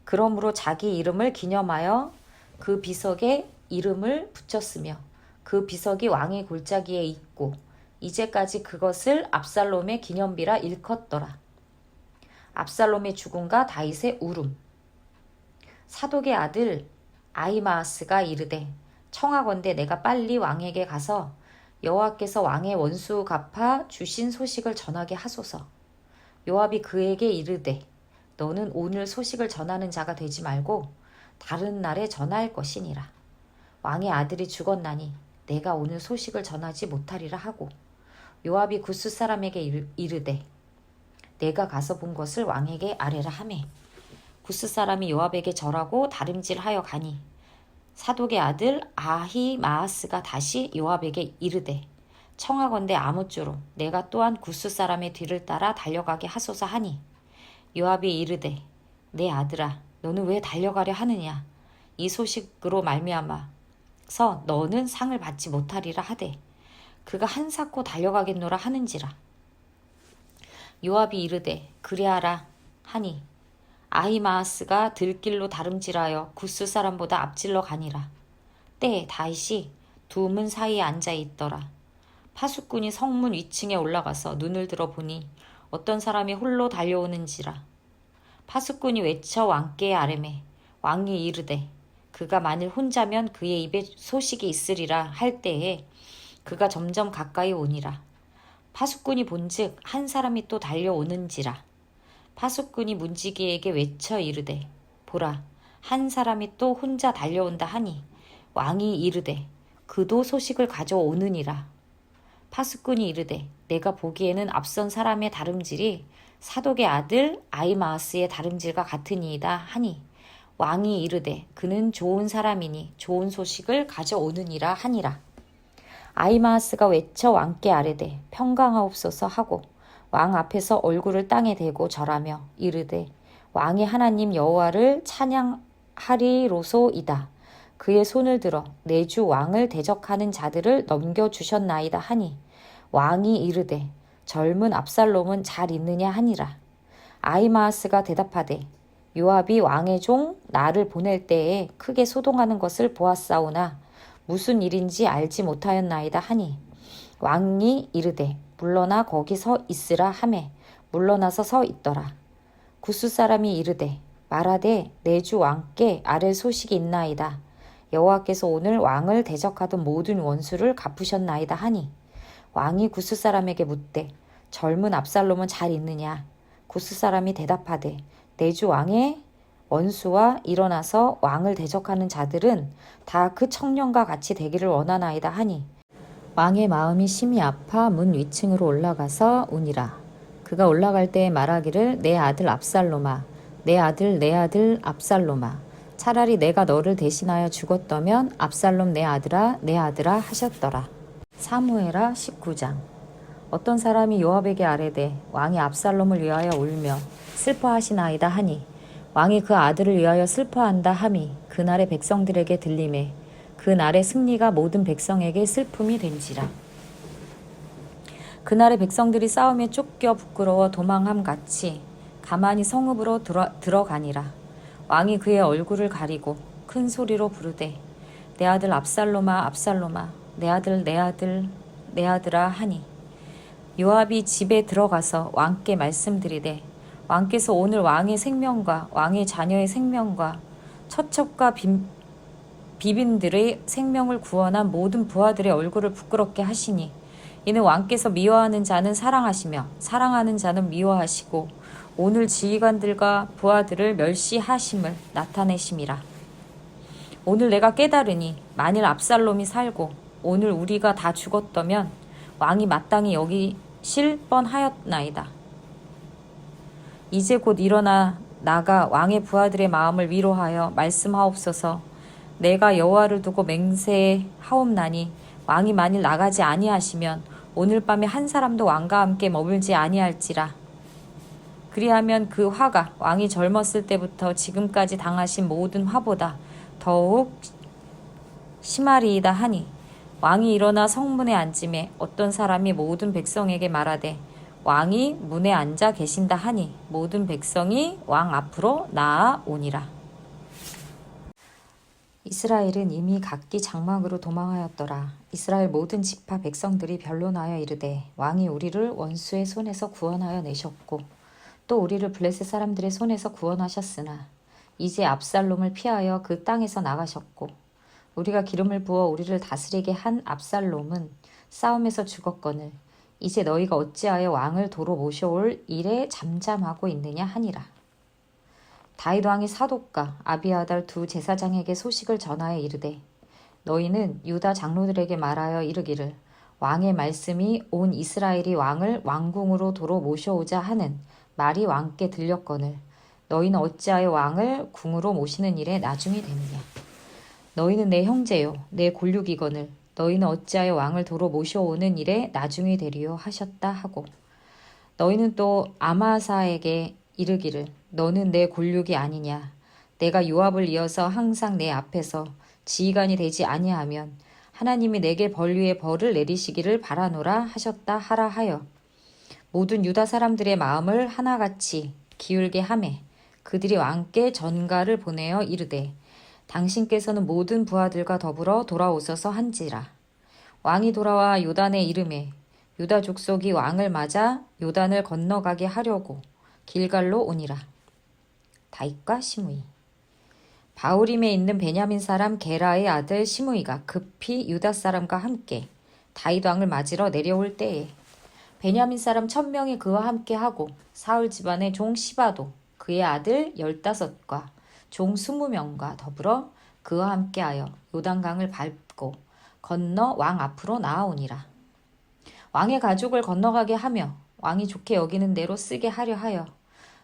그러므로 자기 이름을 기념하여 그 비석에 이름을 붙였으며 그 비석이 왕의 골짜기에 있고 이제까지 그것을 압살롬의 기념비라 일컫더라. 압살롬의 죽음과 다윗의 울음. 사독의 아들 아히마아스가 이르되 청하건대 내가 빨리 왕에게 가서 여호와께서 왕의 원수 갚아 주신 소식을 전하게 하소서. 요압이 그에게 이르되 너는 오늘 소식을 전하는 자가 되지 말고 다른 날에 전할 것이니라. 왕의 아들이 죽었나니 내가 오늘 소식을 전하지 못하리라 하고 요압이 굿스 사람에게 이르되 내가 가서 본 것을 왕에게 아뢰라 하매 굿스 사람이 요압에게 절하고 다름질하여 가니 사독의 아들 아히마아스가 다시 요압에게 이르되 청하건대 아무쪼록 내가 또한 굿스 사람의 뒤를 따라 달려가게 하소서 하니 요압이 이르되 내 아들아 너는 왜 달려가려 하느냐 이 소식으로 말미암아서 너는 상을 받지 못하리라 하되 그가 한사코 달려가겠노라 하는지라 요압이 이르되 그리하라 하니 아히마아스가 들길로 다름질하여 굿스 사람보다 앞질러 가니라. 때에 다윗이 두 문 사이에 앉아 있더라. 파수꾼이 성문 위층에 올라가서 눈을 들어 보니 어떤 사람이 홀로 달려오는지라. 파수꾼이 외쳐 왕께 아뢰매 왕이 이르되 그가 만일 혼자면 그의 입에 소식이 있으리라 할 때에 그가 점점 가까이 오니라. 파수꾼이 본즉 한 사람이 또 달려오는지라. 파수꾼이 문지기에게 외쳐 이르되 보라 한 사람이 또 혼자 달려온다 하니 왕이 이르되 그도 소식을 가져오느니라. 파수꾼이 이르되 내가 보기에는 앞선 사람의 다름질이 사독의 아들 아히마아스의 다름질과 같으니이다 하니 왕이 이르되 그는 좋은 사람이니 좋은 소식을 가져오느니라 하니라. 아히마아스가 외쳐 왕께 아뢰되 평강하옵소서 하고 왕 앞에서 얼굴을 땅에 대고 절하며 이르되 왕의 하나님 여호와를 찬양하리로소이다. 그의 손을 들어 내 주 왕을 대적하는 자들을 넘겨주셨나이다 하니 왕이 이르되 젊은 압살롬은 잘 있느냐 하니라. 아히마아스가 대답하되 요압이 왕의 종 나를 보낼 때에 크게 소동하는 것을 보았사오나 무슨 일인지 알지 못하였나이다 하니 왕이 이르되 물러나 거기 서 있으라 하매 물러나서 서 있더라. 굿스 사람이 이르되 말하되 내 주 왕께 아랠 소식이 있나이다. 여호와께서 오늘 왕을 대적하던 모든 원수를 갚으셨나이다 하니 왕이 굿스 사람에게 묻되 젊은 압살롬은 잘 있느냐. 굿스 사람이 대답하되 내 주 왕의 원수와 일어나서 왕을 대적하는 자들은 다 그 청년과 같이 되기를 원하나이다 하니 왕의 마음이 심히 아파 문 위층으로 올라가서 우니라. 그가 올라갈 때에 말하기를 내 아들 압살롬아 내 아들 압살롬아 차라리 내가 너를 대신하여 죽었더면 압살롬 내 아들아 하셨더라. 사무엘하 19장. 어떤 사람이 요압에게 아뢰되 왕이 압살롬을 위하여 울며 슬퍼하시나이다 하니 왕이 그 아들을 위하여 슬퍼한다 함이 그날의 백성들에게 들리매 그날의 승리가 모든 백성에게 슬픔이 된지라. 그날의 백성들이 싸움에 쫓겨 부끄러워 도망함 같이 가만히 성읍으로 들어가니라. 왕이 그의 얼굴을 가리고 큰 소리로 부르되 내 아들 압살롬아 압살롬아 내 아들아 하니 요압이 집에 들어가서 왕께 말씀드리되 왕께서 오늘 왕의 생명과 왕의 자녀의 생명과 처첩과 비빈들의 생명을 구원한 모든 부하들의 얼굴을 부끄럽게 하시니 이는 왕께서 미워하는 자는 사랑하시며 사랑하는 자는 미워하시고 오늘 지휘관들과 부하들을 멸시하심을 나타내심이라. 오늘 내가 깨달으니 만일 압살롬이 살고 오늘 우리가 다 죽었다면 왕이 마땅히 여기실 뻔하였나이다. 이제 곧 일어나 나가 왕의 부하들의 마음을 위로하여 말씀하옵소서. 내가 여호와를 두고 맹세하옵나니 왕이 만일 나가지 아니하시면 오늘 밤에 한 사람도 왕과 함께 머물지 아니할지라. 그리하면 그 화가 왕이 젊었을 때부터 지금까지 당하신 모든 화보다 더욱 심하리이다 하니 왕이 일어나 성문에 앉음에 어떤 사람이 모든 백성에게 말하되 왕이 문에 앉아 계신다 하니 모든 백성이 왕 앞으로 나아오니라. 이스라엘은 이미 각기 장막으로 도망하였더라. 이스라엘 모든 지파 백성들이 변론하여 이르되 왕이 우리를 원수의 손에서 구원하여 내셨고 또 우리를 블레셋 사람들의 손에서 구원하셨으나 이제 압살롬을 피하여 그 땅에서 나가셨고 우리가 기름을 부어 우리를 다스리게 한 압살롬은 싸움에서 죽었거늘 이제 너희가 어찌하여 왕을 도로 모셔올 일에 잠잠하고 있느냐 하니라. 다윗 왕이 사독과 아비아달 두 제사장에게 소식을 전하여 이르되 너희는 유다 장로들에게 말하여 이르기를 왕의 말씀이 온 이스라엘이 왕을 왕궁으로 도로 모셔오자 하는 말이 왕께 들렸거늘 너희는 어찌하여 왕을 궁으로 모시는 일에 나중이 되느냐. 너희는 내 형제요 내 골육이거늘 너희는 어찌하여 왕을 도로 모셔오는 일에 나중이 되리요 하셨다 하고 너희는 또 아마사에게 이르기를 너는 내 골육이 아니냐. 내가 요압을 이어서 항상 내 앞에서 지휘관이 되지 아니하면 하나님이 내게 벌 위에 벌을 내리시기를 바라노라 하셨다 하라 하여 모든 유다 사람들의 마음을 하나같이 기울게 하매 그들이 왕께 전가를 보내어 이르되 당신께서는 모든 부하들과 더불어 돌아오소서 한지라. 왕이 돌아와 요단에 이르매 유다 족속이 왕을 맞아 요단을 건너가게 하려고 길갈로 오니라. 다윗과 시므이. 바후림에 있는 베냐민 사람 게라의 아들 시므이가 급히 유다 사람과 함께 다윗 왕을 맞으러 내려올 때에 베냐민 사람 1000명이 그와 함께 하고 사울 집안의 종 시바도 그의 아들 15과 종 20명과 더불어 그와 함께하여 요단강을 밟고 건너 왕 앞으로 나아오니라. 왕의 가족을 건너가게 하며 왕이 좋게 여기는 대로 쓰게 하려 하여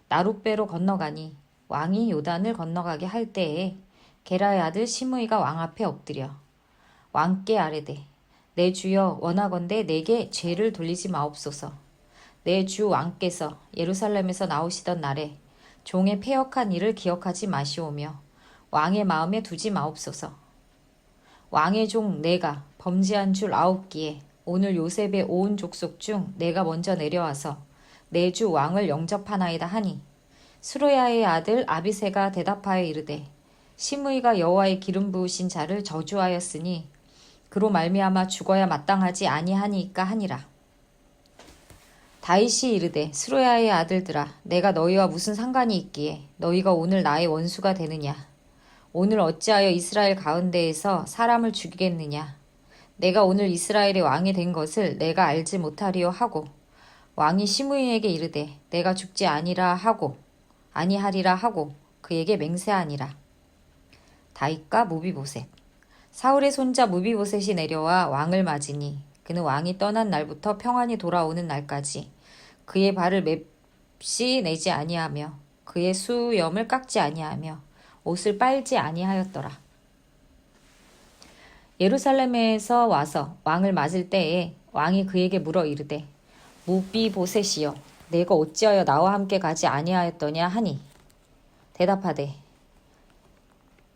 나룻배로 건너가니 왕이 요단을 건너가게 할 때에 게라의 아들 시므이가 왕 앞에 엎드려 왕께 아뢰되 내 주여 원하건대 내게 죄를 돌리지 마옵소서. 내 주 왕께서 예루살렘에서 나오시던 날에 종의 패역한 일을 기억하지 마시오며 왕의 마음에 두지 마옵소서. 왕의 종 내가 범죄한 줄 아옵기에 오늘 요셉의 온 족속 중 내가 먼저 내려와서 내 주 왕을 영접하나이다 하니 스루야의 아들 아비새가 대답하여 이르되 시므이가 여호와의 기름 부으신 자를 저주하였으니 그로 말미암아 죽어야 마땅하지 아니하니까 하니라. 다윗이 이르되 스루야의 아들들아 내가 너희와 무슨 상관이 있기에 너희가 오늘 나의 원수가 되느냐. 오늘 어찌하여 이스라엘 가운데에서 사람을 죽이겠느냐. 내가 오늘 이스라엘의 왕이 된 것을 내가 알지 못하리요 하고 왕이 시므이에게 이르되 내가 죽지 아니하리라 하고 그에게 맹세하니라. 다윗과 무비보셋. 사울의 손자 무비보셋이 내려와 왕을 맞으니 그는 왕이 떠난 날부터 평안히 돌아오는 날까지 그의 발을 맵시 내지 아니하며 그의 수염을 깎지 아니하며 옷을 빨지 아니하였더라. 예루살렘에서 와서 왕을 맞을 때에 왕이 그에게 물어 이르되 무비보셋이여 내가 어찌하여 나와 함께 가지 아니하였더냐 하니 대답하되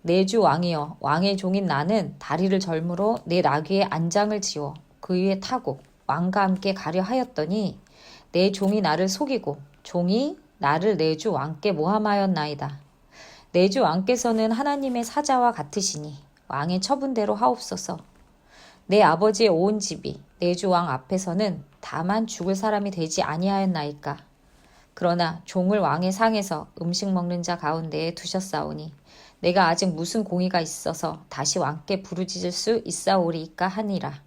내 주 왕이여 왕의 종인 나는 다리를 절므로 내 나귀에 안장을 지워 그 위에 타고 왕과 함께 가려 하였더니 내 종이 나를 속이고 종이 나를 내 주 왕께 모함하였나이다. 내 주 왕께서는 하나님의 사자와 같으시니 왕의 처분대로 하옵소서. 내 아버지의 온 집이 내 주 왕 앞에서는 다만 죽을 사람이 되지 아니하였나이까. 그러나 종을 왕의 상에서 음식 먹는 자 가운데에 두셨사오니 내가 아직 무슨 공의가 있어서 다시 왕께 부르짖을 수 있사오리이까 하니라.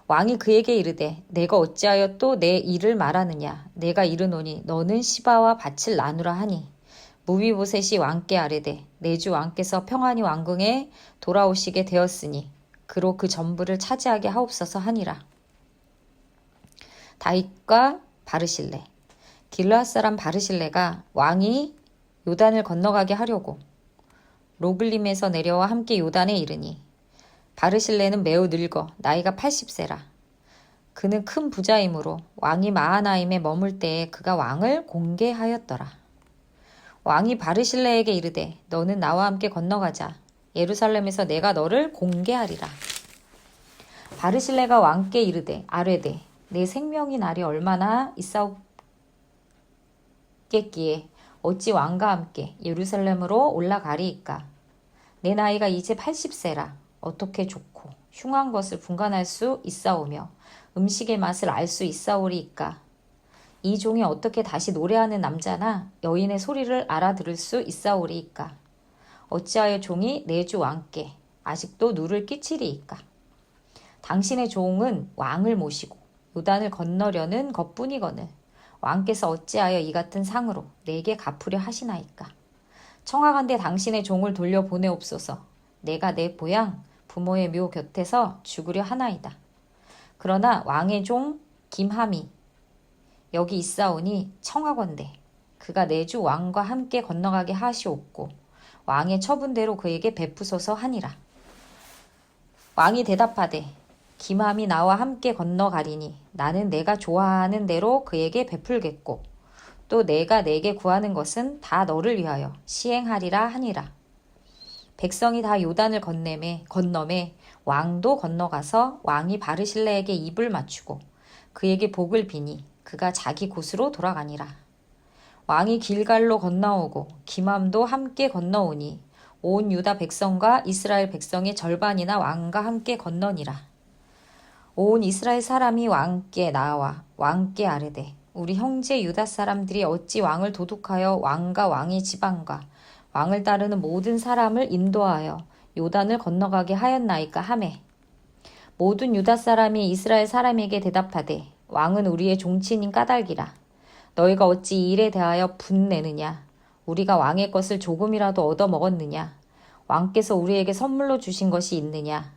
왕이 그에게 이르되 내가 어찌하여 또 내 일을 말하느냐. 내가 이르노니 너는 시바와 밭을 나누라 하니 무비보셋이 왕께 아뢰되 내 주 왕께서 평안히 왕궁에 돌아오시게 되었으니 그로 그 전부를 차지하게 하옵소서 하니라. 다윗과 바르실레. 길르앗 사람 바르실레가 왕이 요단을 건너가게 하려고 로글림에서 내려와 함께 요단에 이르니 바르실레는 매우 늙어 나이가 80세라. 그는 큰 부자이므로 왕이 마하나임에 머물 때에 그가 왕을 공개하였더라. 왕이 바르실레에게 이르되 너는 나와 함께 건너가자. 예루살렘에서 내가 너를 공개하리라. 바르실레가 왕께 이르되 아뢰되 내 생명이 날이 얼마나 있사옵겠기에 어찌 왕과 함께 예루살렘으로 올라가리이까. 내 나이가 이제 80세라. 어떻게 좋고 흉한 것을 분간할 수 있사오며 음식의 맛을 알 수 있사오리이까. 이 종이 어떻게 다시 노래하는 남자나 여인의 소리를 알아들을 수 있사오리이까. 어찌하여 종이 내 주 왕께 아직도 누를 끼치리이까. 당신의 종은 왕을 모시고 요단을 건너려는 것뿐이거늘 왕께서 어찌하여 이 같은 상으로 내게 갚으려 하시나이까. 청하건대 당신의 종을 돌려보내옵소서. 내가 내 고향 부모의 묘 곁에서 죽으려 하나이다. 그러나 왕의 종 김함이 여기 있사오니 청하건대 그가 내주 왕과 함께 건너가게 하시옵고 왕의 처분대로 그에게 베푸소서 하니라. 왕이 대답하되 김함이 나와 함께 건너가리니 나는 내가 좋아하는 대로 그에게 베풀겠고 또 내가 내게 구하는 것은 다 너를 위하여 시행하리라 하니라. 백성이 다 요단을 건너매 왕도 건너가서 왕이 바르실레에게 입을 맞추고 그에게 복을 비니 그가 자기 곳으로 돌아가니라. 왕이 길갈로 건너오고 김함도 함께 건너오니 온 유다 백성과 이스라엘 백성의 절반이나 왕과 함께 건너니라. 온 이스라엘 사람이 왕께 나와 왕께 아뢰되 우리 형제 유다 사람들이 어찌 왕을 도둑하여 왕과 왕의 지방과 왕을 따르는 모든 사람을 인도하여 요단을 건너가게 하였나이까 하매 모든 유다 사람이 이스라엘 사람에게 대답하되 왕은 우리의 종친인 까닭이라. 너희가 어찌 이 일에 대하여 분내느냐? 우리가 왕의 것을 조금이라도 얻어 먹었느냐? 왕께서 우리에게 선물로 주신 것이 있느냐?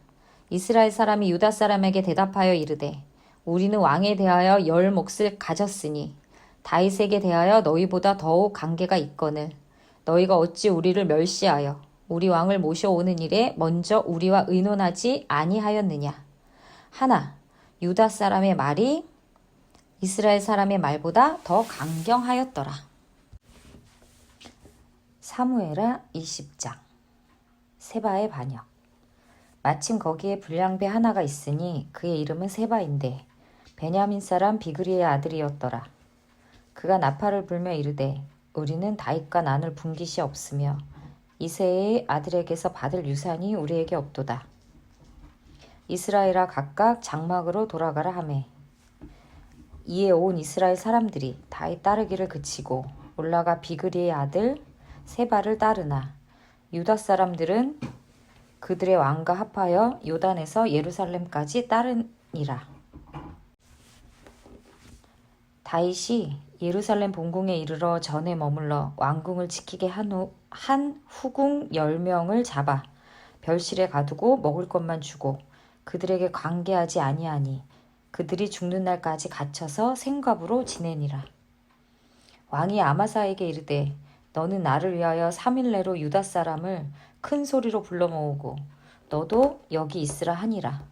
이스라엘 사람이 유다 사람에게 대답하여 이르되 우리는 왕에 대하여 10 몫을 가졌으니 다윗에게 대하여 너희보다 더욱 관계가 있거늘 너희가 어찌 우리를 멸시하여 우리 왕을 모셔오는 일에 먼저 우리와 의논하지 아니하였느냐? 하나 유다 사람의 말이 이스라엘 사람의 말보다 더 강경하였더라. 사무엘하 20장 세바의 반역. 마침 거기에 불량배 하나가 있으니 그의 이름은 세바인데 베냐민 사람 비그리의 아들이었더라. 그가 나팔을 불며 이르되 우리는 다윗과 난을 분깃이 없으며 이새의 아들에게서 받을 유산이 우리에게 없도다. 이스라엘아 각각 장막으로 돌아가라 하매 이에 온 이스라엘 사람들이 다윗 따르기를 그치고 올라가 비그리의 아들 세바를 따르나 유다 사람들은 그들의 왕과 합하여 요단에서 예루살렘까지 따르니라. 다윗이 예루살렘 본궁에 이르러 전에 머물러 왕궁을 지키게 한 후궁 10명을 잡아 별실에 가두고 먹을 것만 주고 그들에게 관계하지 아니하니 그들이 죽는 날까지 갇혀서 생갑으로 지내니라. 왕이 아마사에게 이르되 너는 나를 위하여 3일 내로 유다 사람을 큰 소리로 불러 모으고 너도 여기 있으라 하니라.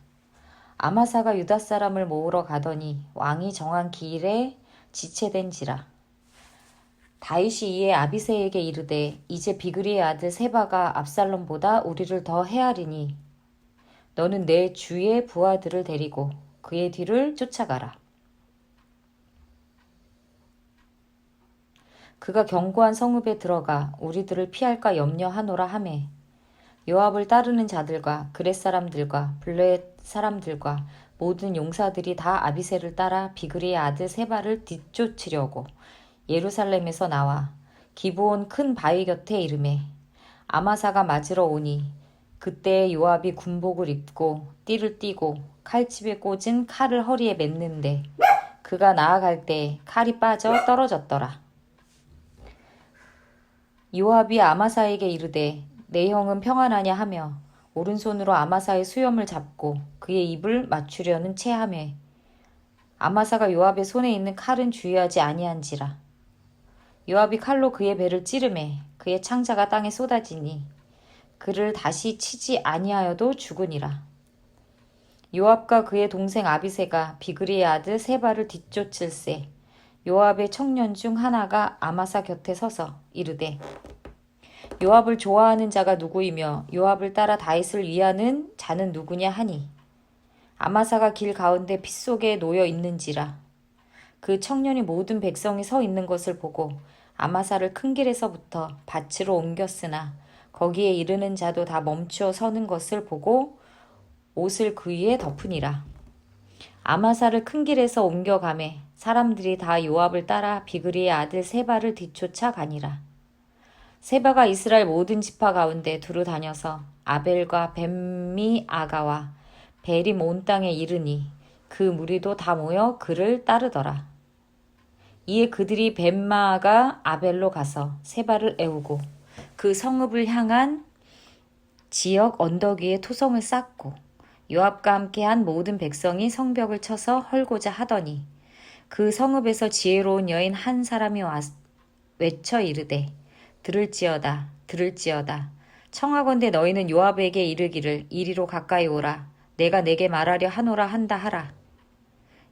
아마사가 유다 사람을 모으러 가더니 왕이 정한 기일에 지체된지라. 다윗이 이에 아비새에게 이르되 이제 비그리의 아들 세바가 압살롬보다 우리를 더 헤아리니 너는 내 주의 부하들을 데리고 그의 뒤를 쫓아가라. 그가 견고한 성읍에 들어가 우리들을 피할까 염려하노라 하매 요압을 따르는 자들과 그렛 사람들과 블레 사람들과 모든 용사들이 다 아비새를 따라 비그리의 아들 세바를 뒤쫓으려고 예루살렘에서 나와 기브온 큰 바위 곁에 이르매 아마사가 맞으러 오니 그때 요압이 군복을 입고 띠를 띠고 칼집에 꽂은 칼을 허리에 맸는데 그가 나아갈 때 칼이 빠져 떨어졌더라. 요압이 아마사에게 이르되 내 형은 평안하냐 하며 오른손으로 아마사의 수염을 잡고 그의 입을 맞추려는 체하매 아마사가 요압의 손에 있는 칼은 주의하지 아니한지라. 요압이 칼로 그의 배를 찌르매 그의 창자가 땅에 쏟아지니 그를 다시 치지 아니하여도 죽으니라. 요압과 그의 동생 아비새가 비그리의 아들 세바를 뒤쫓을세 요압의 청년 중 하나가 아마사 곁에 서서 이르되 요압을 좋아하는 자가 누구이며 요압을 따라 다윗을 위하는 자는 누구냐 하니 아마사가 길 가운데 피 속에 놓여 있는지라. 그 청년이 모든 백성이 서 있는 것을 보고 아마사를 큰 길에서부터 밭으로 옮겼으나 거기에 이르는 자도 다 멈추어 서는 것을 보고 옷을 그 위에 덮으니라. 아마사를 큰 길에서 옮겨가매 사람들이 다 요압을 따라 비그리의 아들 세바를 뒤쫓아 가니라. 세바가 이스라엘 모든 지파 가운데 두루 다녀서 아벨과 벳미 아가와 베림 온 땅에 이르니 그 무리도 다 모여 그를 따르더라. 이에 그들이 벳마아가 아벨로 가서 세바를 애우고 그 성읍을 향한 지역 언덕 위에 토성을 쌓고 요압과 함께한 모든 백성이 성벽을 쳐서 헐고자 하더니 그 성읍에서 지혜로운 여인 한 사람이 외쳐 이르되 들을지어다 들을지어다 청하건대 너희는 요압에게 이르기를 이리로 가까이 오라 내가 내게 말하려 하노라 한다 하라.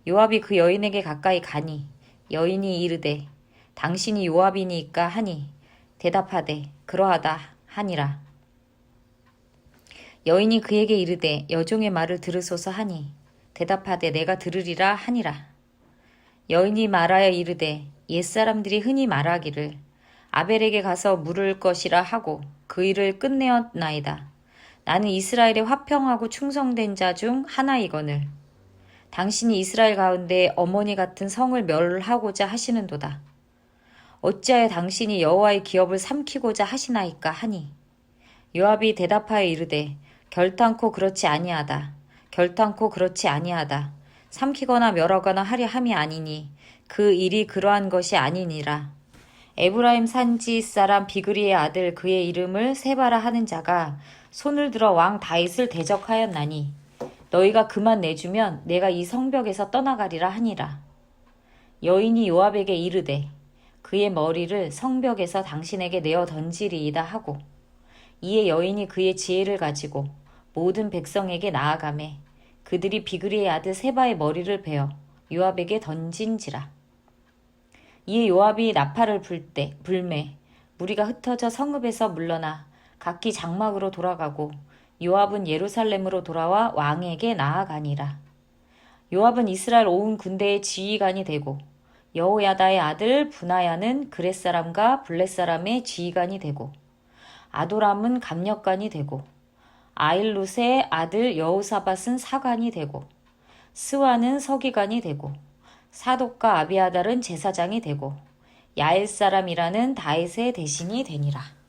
요압이 그 여인에게 가까이 가니 여인이 이르되 당신이 요압이니까 하니 대답하되 그러하다 하니라. 여인이 그에게 이르되 여종의 말을 들으소서 하니 대답하되 내가 들으리라 하니라. 여인이 말하여 이르되 옛사람들이 흔히 말하기를 아벨에게 가서 물을 것이라 하고 그 일을 끝내었나이다. 나는 이스라엘에 화평하고 충성된 자 중 하나이거늘 당신이 이스라엘 가운데 어머니 같은 성을 멸하고자 하시는도다. 어찌하여 당신이 여호와의 기업을 삼키고자 하시나이까 하니 요압이 대답하여 이르되 결탄코 그렇지 아니하다. 결탄코 그렇지 아니하다. 삼키거나 멸하거나 하려 함이 아니니 그 일이 그러한 것이 아니니라. 에브라임 산지 사람 비그리의 아들 그의 이름을 세바라 하는 자가 손을 들어 왕 다윗을 대적하였나니 너희가 그만 내주면 내가 이 성벽에서 떠나가리라 하니라. 여인이 요압에게 이르되 그의 머리를 성벽에서 당신에게 내어 던지리이다 하고 이에 여인이 그의 지혜를 가지고 모든 백성에게 나아가매 그들이 비그리의 아들 세바의 머리를 베어 요압에게 던진지라. 이에 요압이 나팔을 불매 무리가 흩어져 성읍에서 물러나 각기 장막으로 돌아가고 요압은 예루살렘으로 돌아와 왕에게 나아가니라. 요압은 이스라엘 온 군대의 지휘관이 되고 여호야다의 아들 분하야는 그렛 사람과 블렛 사람의 지휘관이 되고 아도람은 감력관이 되고 아일룻의 아들 여호사밧은 사관이 되고 스와는 서기관이 되고 사독과 아비아달은 제사장이 되고 야엘 사람이라는 다윗의 대신이 되니라.